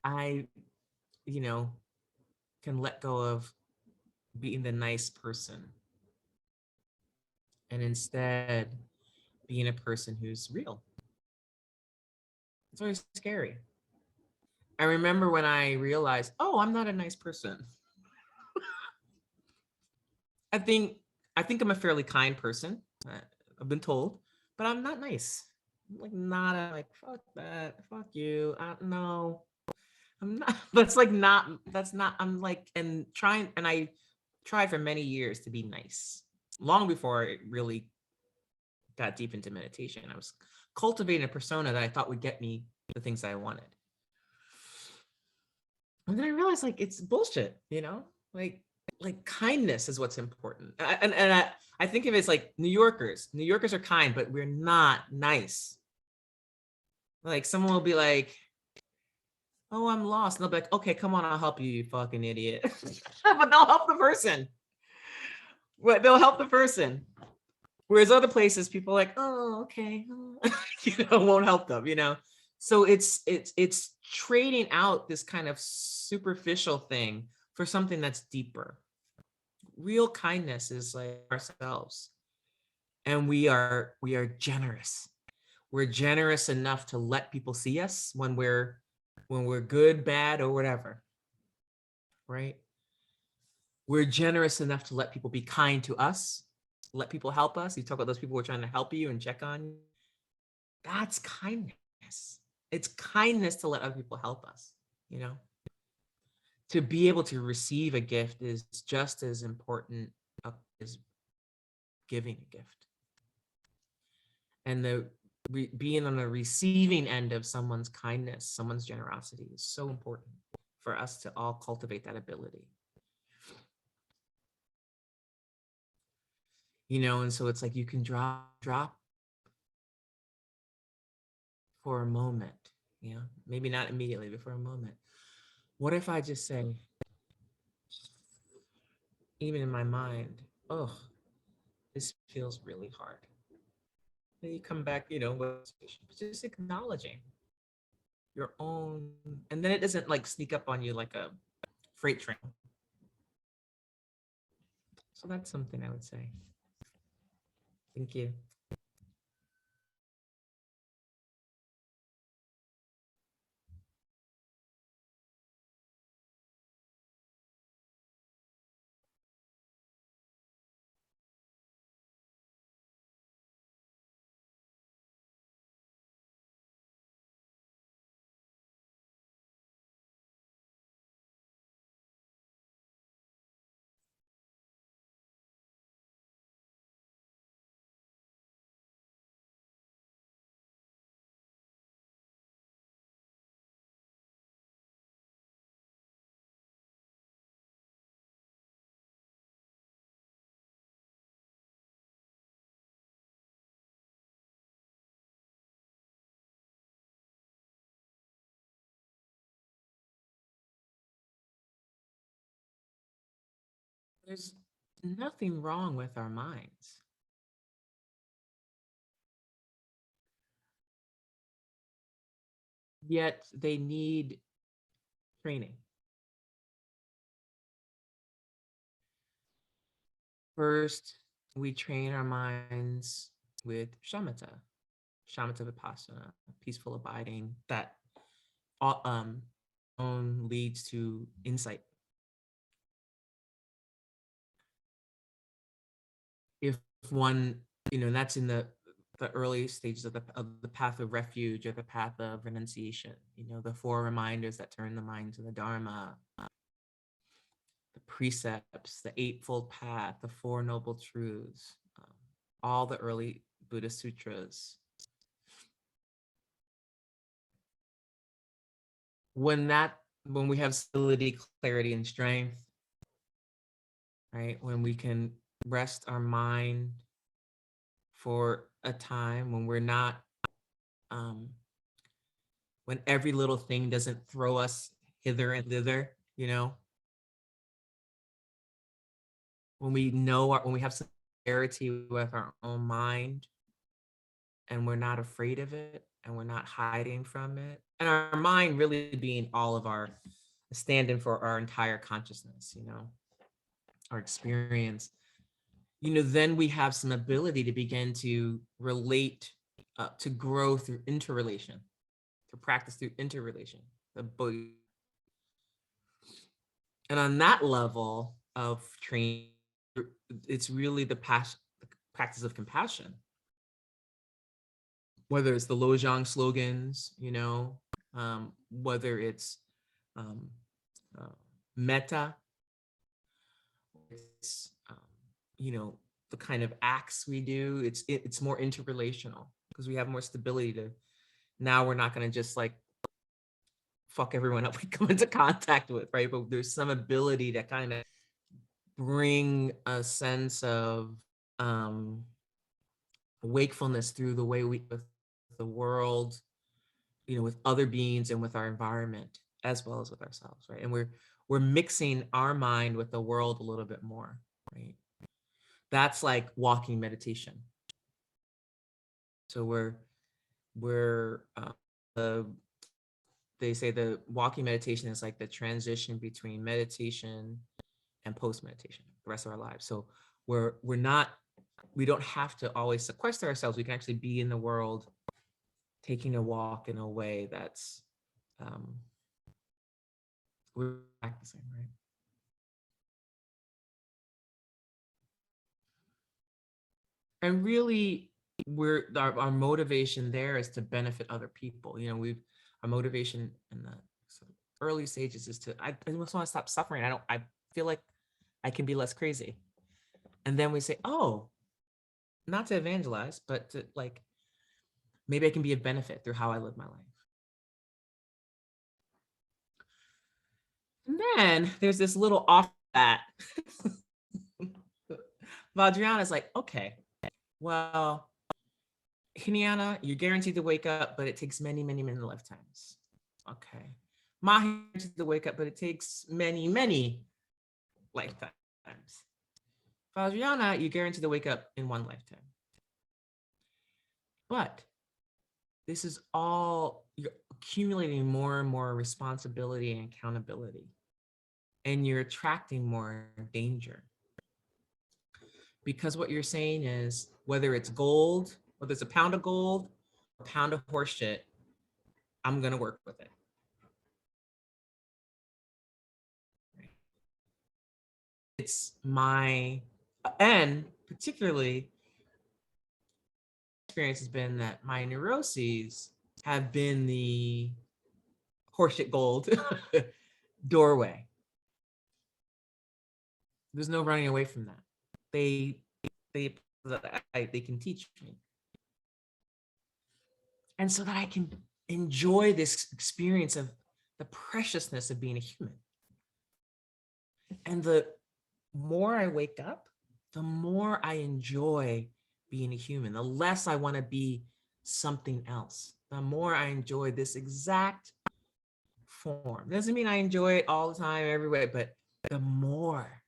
I, you know, can let go of being the nice person and instead being a person who's real? It's very scary. I remember when I realized, oh, I'm not a nice person. I think I'm a fairly kind person. I've been told, but I'm not nice. I'm like not a, like fuck that, fuck you. No, I'm not. That's like not. That's not. I'm like and trying, and I tried for many years to be nice. Long before I really got deep into meditation, I was cultivating a persona that I thought would get me the things that I wanted. And then I realized like it's bullshit, you know? Like kindness is what's important. I think of it as like New Yorkers. New Yorkers are kind, but we're not nice. Like someone will be like, oh, I'm lost. And they'll be like, okay, come on, I'll help you, you fucking idiot. But they'll help the person. They'll help the person. Whereas other places, people are like, oh, okay. You know, won't help them, you know? So it's trading out this kind of superficial thing for something that's deeper. Real kindness is like ourselves. And we are generous. We're generous enough to let people see us when we're good, bad, or whatever. Right? We're generous enough to let people be kind to us, let people help us. You talk about those people who are trying to help you and check on you. That's kindness. It's kindness to let other people help us, you know? To be able to receive a gift is just as important as giving a gift. And being on the receiving end of someone's kindness, someone's generosity is so important for us to all cultivate that ability. You know, and so it's like you can drop for a moment, you know, maybe not immediately, but for a moment. What if I just say, even in my mind, oh, this feels really hard. Then you come back, you know, with just acknowledging your own, and then it doesn't like sneak up on you like a freight train. So that's something I would say. Thank you. There's nothing wrong with our minds. Yet they need training. First, we train our minds with shamatha, shamatha vipassana, peaceful abiding that leads to insight. If one, you know, that's in the early stages of the path of refuge or the path of renunciation, you know, the 4 reminders that turn the mind to the Dharma, the precepts, the Eightfold Path, the 4 Noble Truths, all the early Buddhist sutras, when we have stability, clarity, and strength, right? When we can rest our mind for a time, when we're not, um, when every little thing doesn't throw us hither and thither, you know, when we know when we have some clarity with our own mind and we're not afraid of it and we're not hiding from it, and our mind really being all of our stand-in for our entire consciousness, you know, our experience, you know, then we have some ability to begin to relate, to grow through interrelation, to practice through interrelation. And on that level of training, it's really the practice of compassion. Whether it's the Lojong slogans, you know, whether it's um, uh, metta, it's you know, the kind of acts we do. It's more interrelational because we have more stability to. Now we're not going to just like fuck everyone up we come into contact with, right? But there's some ability to kind of bring a sense of wakefulness through the way we with the world, you know, with other beings and with our environment as well as with ourselves, right? And we're mixing our mind with the world a little bit more, right? That's like walking meditation. So they say the walking meditation is like the transition between meditation and post meditation the rest of our lives. So we don't have to always sequester ourselves. We can actually be in the world, taking a walk in a way that's we're practicing, right? And really, our motivation there is to benefit other people. You know, our motivation in the sort of early stages is I just want to stop suffering. I feel like I can be less crazy. And then we say, oh, not to evangelize, but to like, maybe I can be a benefit through how I live my life. And then there's this little off that Vajrayana is like, okay, well, Hinayana, you're guaranteed to wake up, but it takes many, many, many lifetimes. Okay. Mahi, guaranteed to wake up, but it takes many, many lifetimes. Vajrayana, you're guaranteed to wake up in one lifetime. But this is all, you're accumulating more and more responsibility and accountability, and you're attracting more danger. Because what you're saying is, whether it's gold, whether it's a pound of gold, a pound of horse shit, I'm gonna work with it. It's and particularly experience has been that my neuroses have been the horseshit gold doorway. There's no running away from that. They can teach me. And so that I can enjoy this experience of the preciousness of being a human. And the more I wake up, the more I enjoy being a human, the less I want to be something else, the more I enjoy this exact form. Doesn't mean I enjoy it all the time, every way, but the more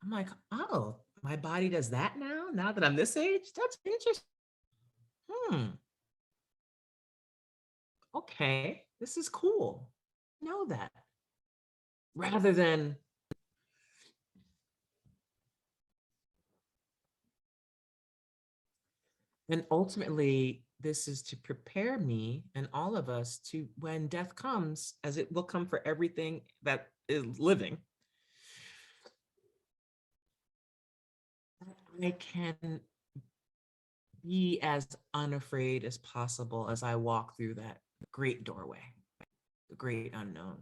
I'm like, oh, my body does that now that I'm this age? That's interesting. Okay, this is cool. Know that. Rather than and ultimately, this is to prepare me and all of us to when death comes, as it will come for everything that is living, I can be as unafraid as possible as I walk through that great doorway, the great unknown,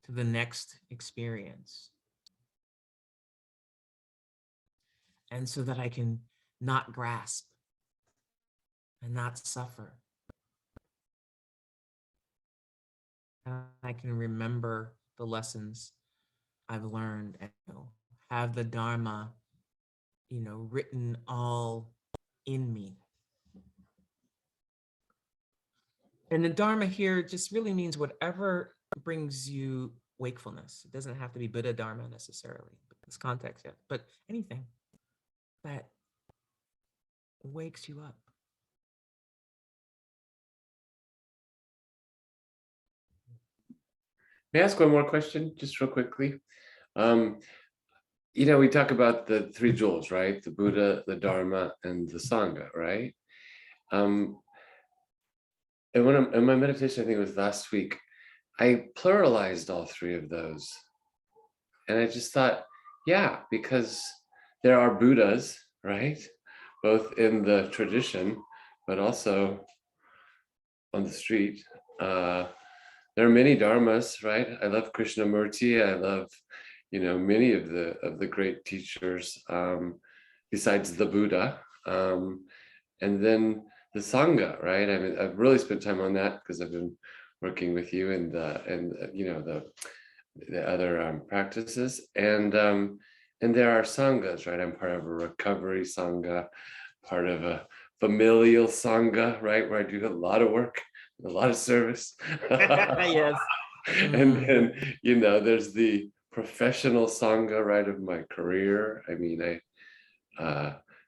to the next experience. And so that I can not grasp and not suffer. and I can remember the lessons I've learned and have the Dharma, written all in me. And the Dharma here just really means whatever brings you wakefulness. It doesn't have to be Buddha Dharma necessarily, in this context yet, but anything that wakes you up. May I ask one more question, just real quickly? We talk about the three jewels, right? The Buddha, the Dharma, and the Sangha, right? And in my meditation, I think it was last week, I pluralized all three of those. And I just thought, yeah, because there are Buddhas, right? Both in the tradition, but also on the street. There are many dharmas, right? I love Krishnamurti. I love, many of the great teachers besides the Buddha, and then the Sangha, right? I mean, I've really spent time on that because I've been working with you and the other practices, and there are sanghas, right? I'm part of a recovery sangha, part of a familial sangha, right, where I do a lot of work, a lot of service. Yes. And then, there's the professional sangha, right, of my career. I mean,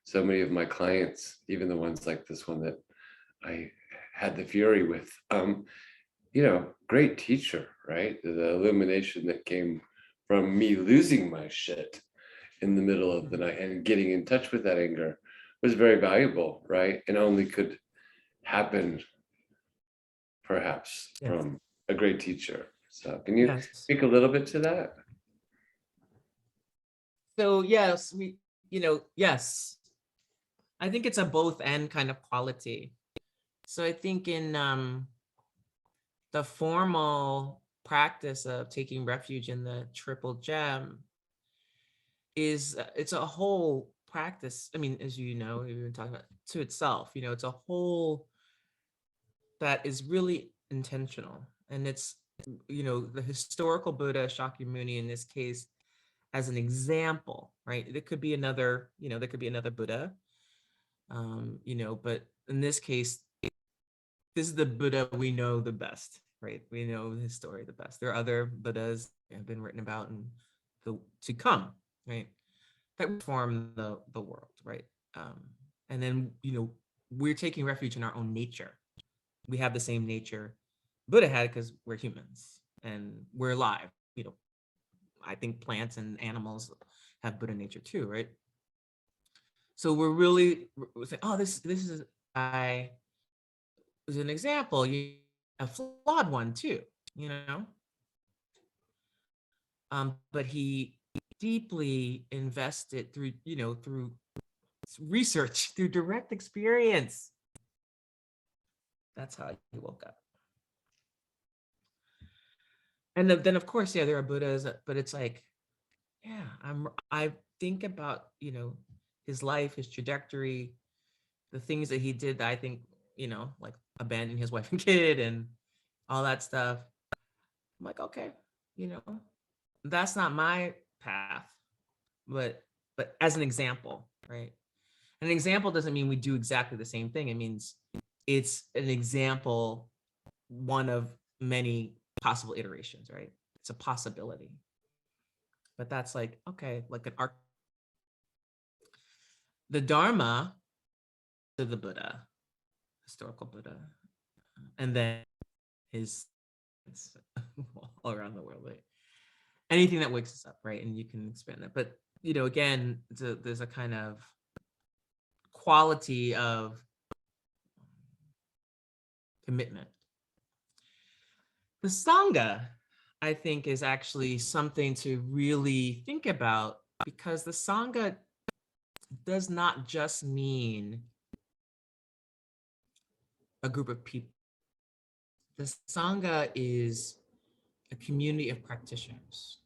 so many of my clients, even the ones like this one that I had the fury with, great teacher, right? The illumination that came from me losing my shit in the middle of the night and getting in touch with that anger was very valuable, right? And only could happen perhaps from a great teacher. So can you speak a little bit to that? So yes, yes. I think it's a both and kind of quality. So I think in the formal practice of taking refuge in the triple gem it's a whole practice. I mean, as you know, we've been talking about to itself, it's a whole that is really intentional. And it's, the historical Buddha Shakyamuni in this case as an example, right? There could be another, there could be another Buddha, but in this case, this is the Buddha we know the best, right? We know his story the best. There are other Buddhas that have been written about and to come, right? That form the world, right? And then, we're taking refuge in our own nature. We have the same nature Buddha had because we're humans and we're alive. I think plants and animals have Buddha nature too, right? So we're saying, oh, this is an example, a flawed one too, but he deeply invested through research, through direct experience. That's how he woke up. And then of course, there are Buddhas, but it's like, I think about, his life, his trajectory, the things that he did that I think, like abandoning his wife and kid and all that stuff. I'm like, okay, that's not my path, but as an example, right? An example doesn't mean we do exactly the same thing. It means it's an example, one of many possible iterations, right? It's a possibility. But that's like, okay, like an arc. The Dharma to the Buddha, historical Buddha, and then his all around the world, right? Anything that wakes us up, right? And you can expand that. But, again, there's a kind of quality of commitment. The Sangha, I think, is actually something to really think about because the Sangha does not just mean a group of people. The Sangha is a community of practitioners.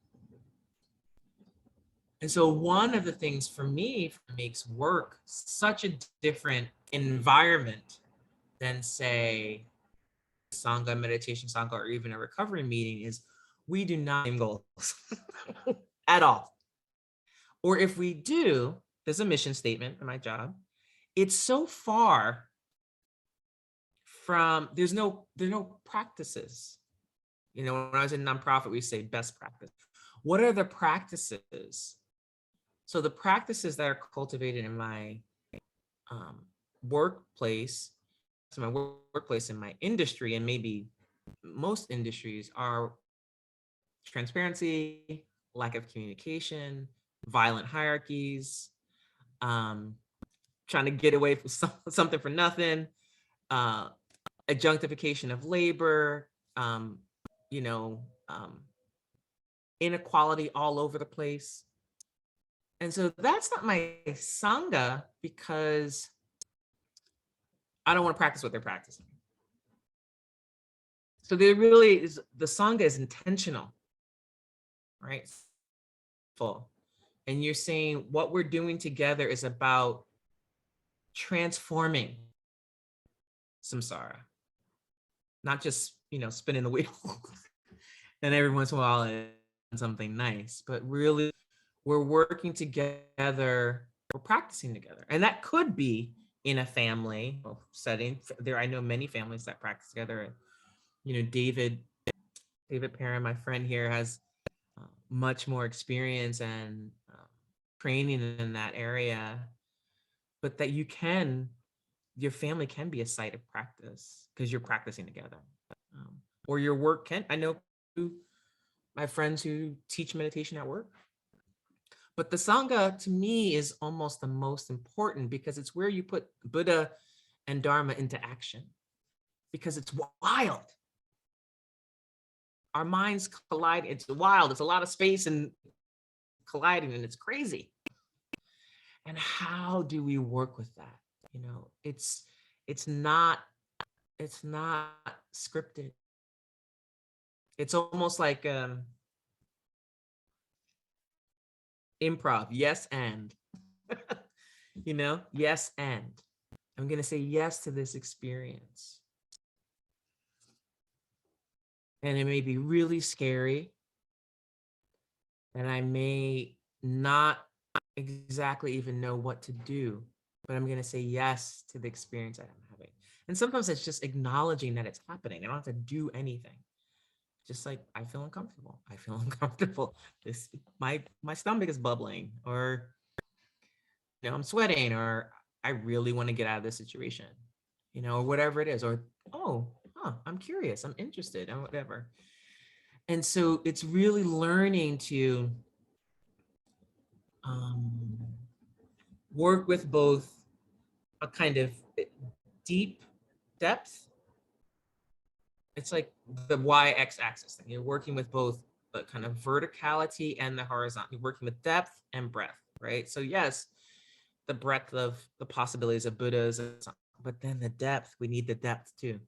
And so one of the things for me makes work such a different environment than, say, Sangha, meditation Sangha, or even a recovery meeting is we do not have the same goals at all. Or if we do, there's a mission statement in my job. It's so far from, there's no practices. You know, when I was in nonprofit, we say best practice. What are the practices? So the practices that are cultivated in my workplace, so my workplace in my industry, and maybe most industries, are transparency, lack of communication, violent hierarchies, trying to get away from something for nothing, adjunctification of labor, you know, inequality all over the place. And so that's not my Sangha, because I don't want to practice what they're practicing. So there really is, the Sangha is intentional, right? Full. And you're saying what we're doing together is about transforming samsara, not just, you know, spinning the wheel and every once in a while it's something nice, but really we're working together, we're practicing together. And that could be in a family setting. There, I know many families that practice together. You know, David Perrin, my friend here, has much more experience and training in that area, but that you can, your family can be a site of practice because you're practicing together. Or your work can, I know my friends who teach meditation at work. But the Sangha to me is almost the most important, because it's where you put Buddha and Dharma into action, because it's wild. Our minds collide, it's wild, it's a lot of space and colliding, and it's crazy. And how do we work with that? You know, it's not scripted. It's almost like improv, yes and. You know, yes and. I'm going to say yes to this experience. And it may be really scary, and I may not exactly even know what to do, but I'm going to say yes to the experience that I'm having. And sometimes it's just acknowledging that it's happening. I don't have to do anything. Just like, I feel uncomfortable. I feel uncomfortable. This, my stomach is bubbling, or, you know, I'm sweating, or I really want to get out of this situation, you know, or whatever it is, or, oh, I'm curious, I'm interested, and whatever. And so it's really learning to work with both a kind of deep depth. It's like the y-x axis thing. You're working with both the kind of verticality and the horizontal. You're working with depth and breadth, right? So yes, the breadth of the possibilities of Buddhas, but then the depth, we need the depth too.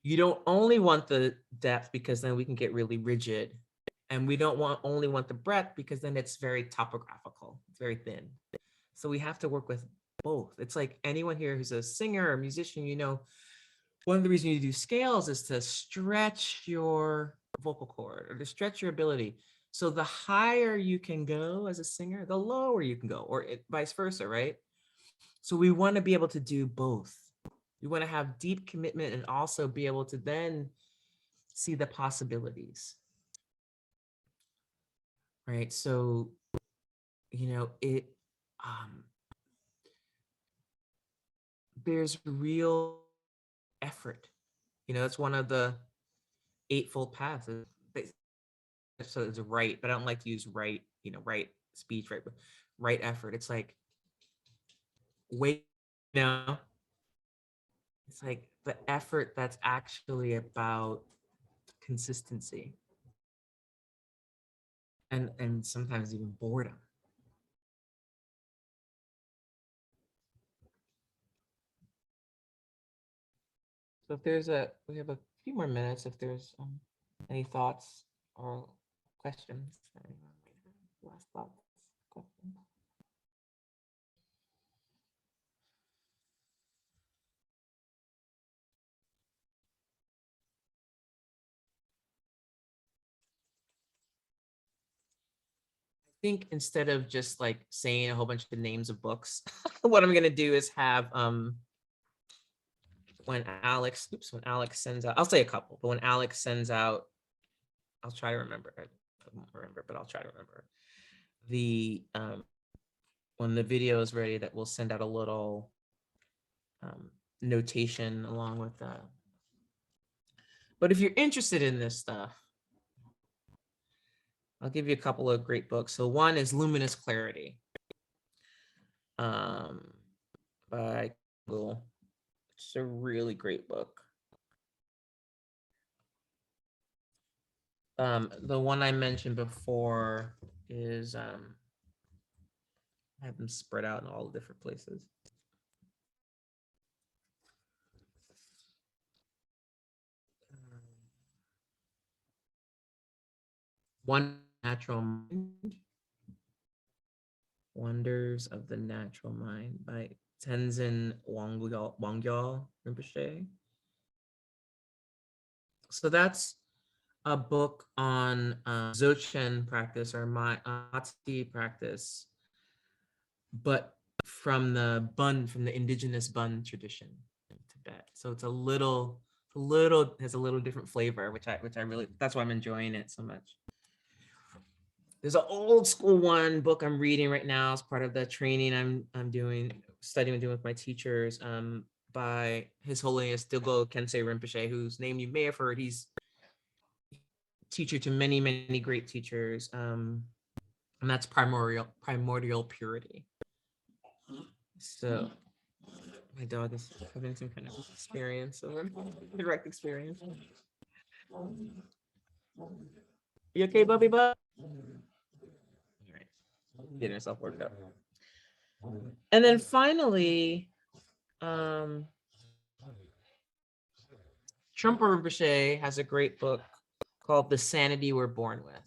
You don't only want the depth because then we can get really rigid, and we don't only want the breadth because then it's very topographical, it's very thin. So we have to work with both. It's like anyone here who's a singer or musician, you know, one of the reasons you do scales is to stretch your vocal cord or to stretch your ability. So the higher you can go as a singer, the lower you can go, or vice versa, right? So we want to be able to do both. We want to have deep commitment and also be able to then see the possibilities, right? So, you know, there's real effort. You know, it's one of the eightfold paths. So it's right, but I don't like to use right, you know, right speech, right effort. It's like, wait, you know, it's like the effort that's actually about consistency and sometimes even boredom. So if we have a few more minutes, if there's any thoughts or questions. Last thoughts, questions. think instead of just like saying a whole bunch of names of books, what I'm gonna do is have when Alex sends out, I'll say a couple, but when Alex sends out, I'll try to remember. I won't remember, but I'll try to remember. The when the video is ready, that we'll send out a little notation along with that. But if you're interested in this stuff, I'll give you a couple of great books. So one is Luminous Clarity by Google. It's a really great book. The one I mentioned before is I have them spread out in all the different places. One Natural Mind, Wonders of the Natural Mind by Tenzin Wangyal Rinpoche. So that's a book on Dzogchen practice or Maati practice, but from the indigenous Bun tradition in Tibet. So it's has a little different flavor, which I really, that's why I'm enjoying it so much. There's an old school book I'm reading right now as part of the training I'm studying with my teachers, by His Holiness Dilgo Khyentse Rinpoche, whose name you may have heard. He's teacher to many, many great teachers, and that's primordial purity. So my dog is having some kind of experience, direct experience. You okay, Bubby Bub? All right, getting herself worked up. And then finally, Trumpa Rinpoche has a great book called The Sanity We're Born With.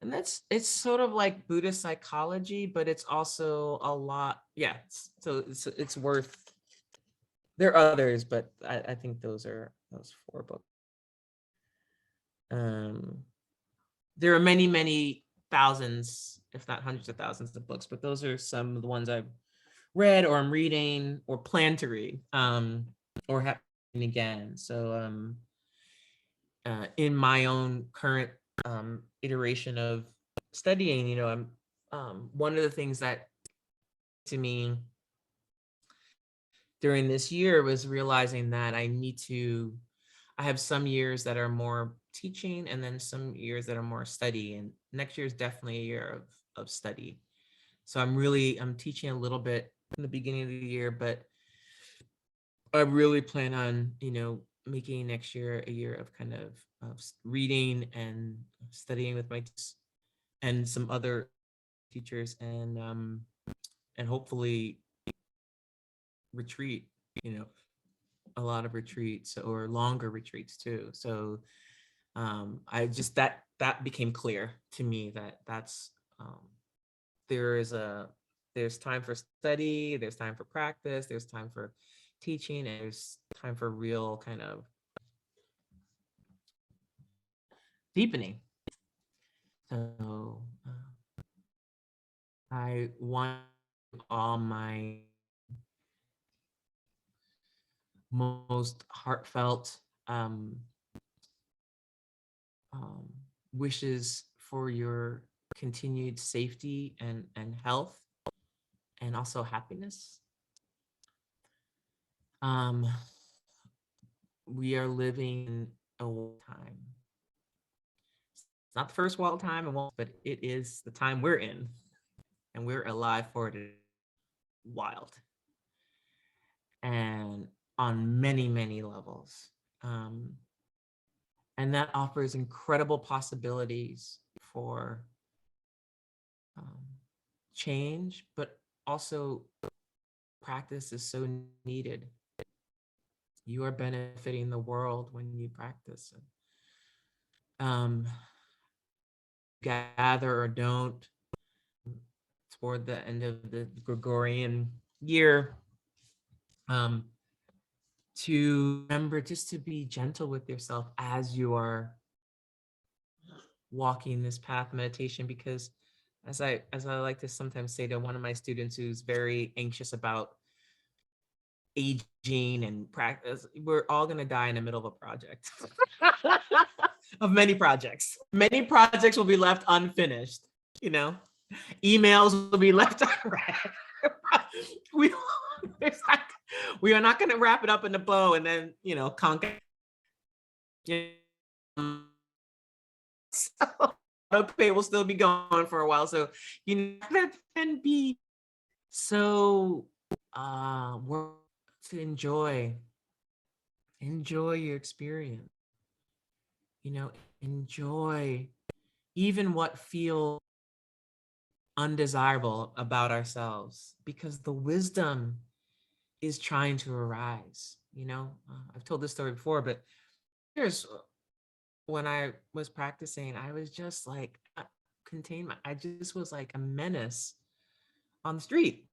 And it's sort of like Buddhist psychology, but it's also a lot. Yeah, so it's worth. There are others, but I think those 4 books. There are many, many thousands, if not hundreds of thousands of books, but those are some of the ones I've read or I'm reading or plan to read, or have again. So in my own current iteration of studying, I'm one of the things that to me during this year was realizing that I have some years that are more teaching and then some years that are more study, and next year is definitely a year of study. So I'm teaching a little bit in the beginning of the year, but I really plan on, making next year a year of kind of reading and studying with my and some other teachers, and hopefully retreat, a lot of retreats or longer retreats too. So I just that became clear to me that's there's time for study, there's time for practice, there's time for teaching, and there's time for real kind of deepening. So I want all my most heartfelt wishes for your continued safety and health, and also happiness. We are living in a wild time. It's not the first wild time, but it is the time we're in, and we're alive for it. Wild, and on many, many levels. And that offers incredible possibilities for change, but also practice is so needed. You are benefiting the world when you practice. Gather or don't, toward the end of the Gregorian year, to remember just to be gentle with yourself as you are walking this path of meditation, because as I like to sometimes say to one of my students who's very anxious about aging and practice, we're all going to die in the middle of a project. Of many projects. Many projects will be left unfinished, you know. Emails will be left unread. we, we are not going to wrap it up in a bow and then, you know, conquer. So pay will still be going for a while. So you know, can be so work to enjoy your experience. You know, enjoy even what feels undesirable about ourselves, because the wisdom is trying to arise. You know, I've told this story before, but here's when I was practicing, I was just like I just was like a menace on the street,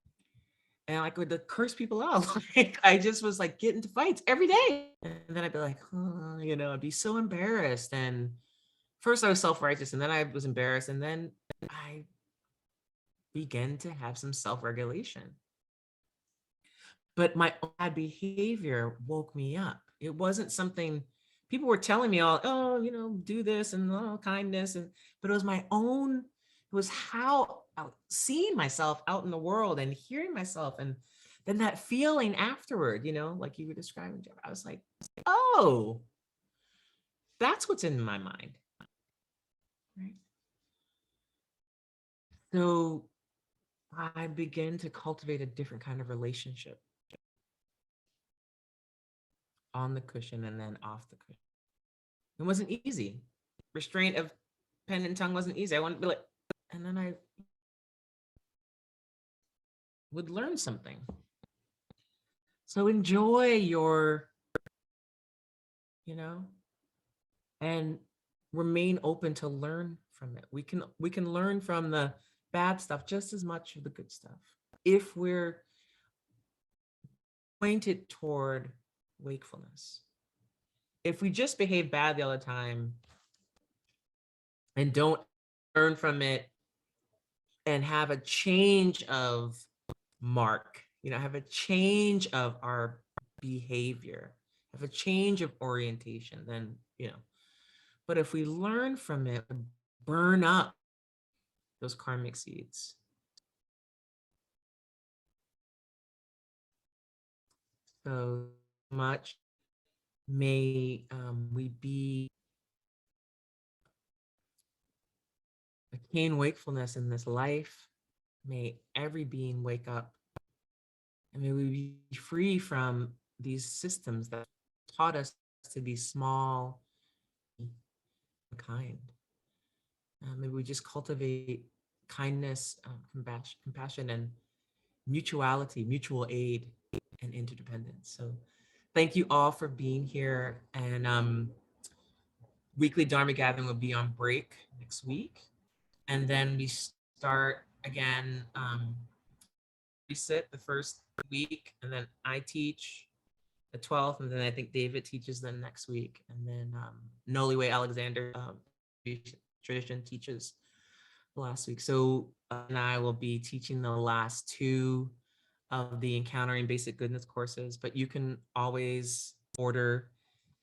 and like would curse people out. Like I just was like getting into fights every day, and then I'd be like, oh, you know, I'd be so embarrassed. And first I was self-righteous, and then I was embarrassed, and then I began to have some self-regulation. But my bad behavior woke me up. It wasn't something people were telling me all, oh, you know, do this and oh, kindness. But it was my own, it was how seeing myself out in the world and hearing myself. And then that feeling afterward, you know, like you were describing, Jeff, I was like, oh, that's what's in my mind. Right. So I began to cultivate a different kind of relationship on the cushion and then off the cushion. It wasn't easy. Restraint of pen and tongue wasn't easy. I wanted to be like, and then I would learn something. So enjoy your, you know, and remain open to learn from it. We can learn from the bad stuff just as much of the good stuff if we're pointed toward wakefulness. If we just behave badly all the time and don't learn from it and have a change of mark, you know, have a change of our behavior, have a change of orientation, then, you know, but if we learn from it, burn up those karmic seeds. So much may we be a keen wakefulness in this life. May every being wake up, and may we be free from these systems that taught us to be small and kind. Maybe we just cultivate kindness, compassion, and mutuality, mutual aid, and interdependence. So thank you all for being here. And weekly Dharma gathering will be on break next week. And then we start again, we sit the first week, and then I teach the 12th, and then I think David teaches the next week. And then Noliwe Alexander tradition teaches the last week. So and I will be teaching the last two of the Encountering Basic Goodness courses, but you can always order.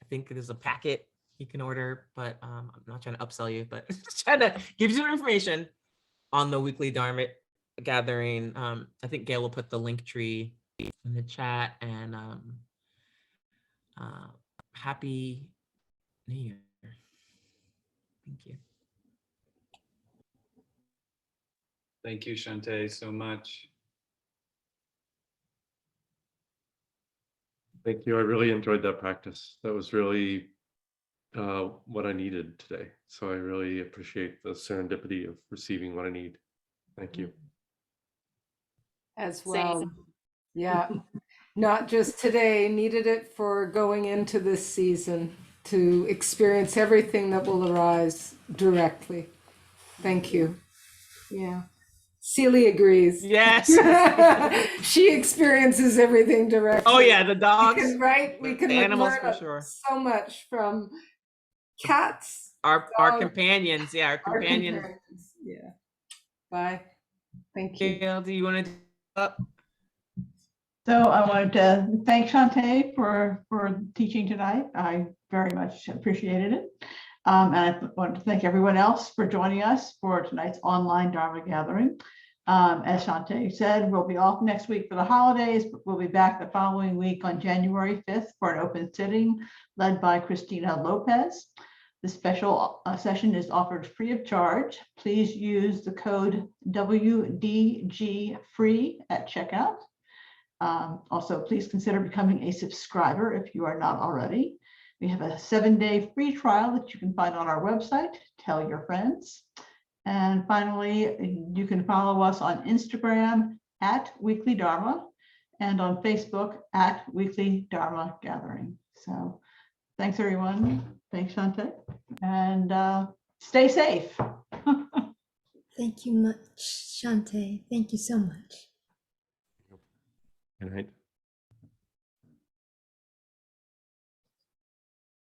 I think there's a packet you can order, but I'm not trying to upsell you, but just trying to give you some information on the weekly Dharma gathering. I think Gail will put the link tree in the chat, and happy New Year. Thank you. Thank you, Shanté, so much. Thank you. I really enjoyed that practice. That was really what I needed today. So I really appreciate the serendipity of receiving what I need. Thank you. As well. Yeah. Not just today, needed it for going into this season to experience everything that will arise directly. Thank you. Yeah. Celie agrees. Yes. She experiences everything directly. Oh yeah, the dogs. We can the animals learn for sure. so much from cats our Oh. companions. Yeah, our Our companions. companions. Yeah. Bye. Thank you. Gail, do you want to do up? So I wanted to thank Shanté for teaching tonight. I very much appreciated it. And I want to thank everyone else for joining us for tonight's online Dharma gathering. As Shanté said, we'll be off next week for the holidays, but we'll be back the following week on January 5th for an open sitting led by Christina Lopez. The special session is offered free of charge. Please use the code WDG free at checkout. Also, please consider becoming a subscriber if you are not already. We have a 7-day free trial that you can find on our website. Tell your friends. And finally, you can follow us on Instagram at Weekly Dharma and on Facebook at Weekly Dharma Gathering. So thanks, everyone. Thanks, Shanté. And stay safe. Thank you much, Shanté. Thank you so much. Good night.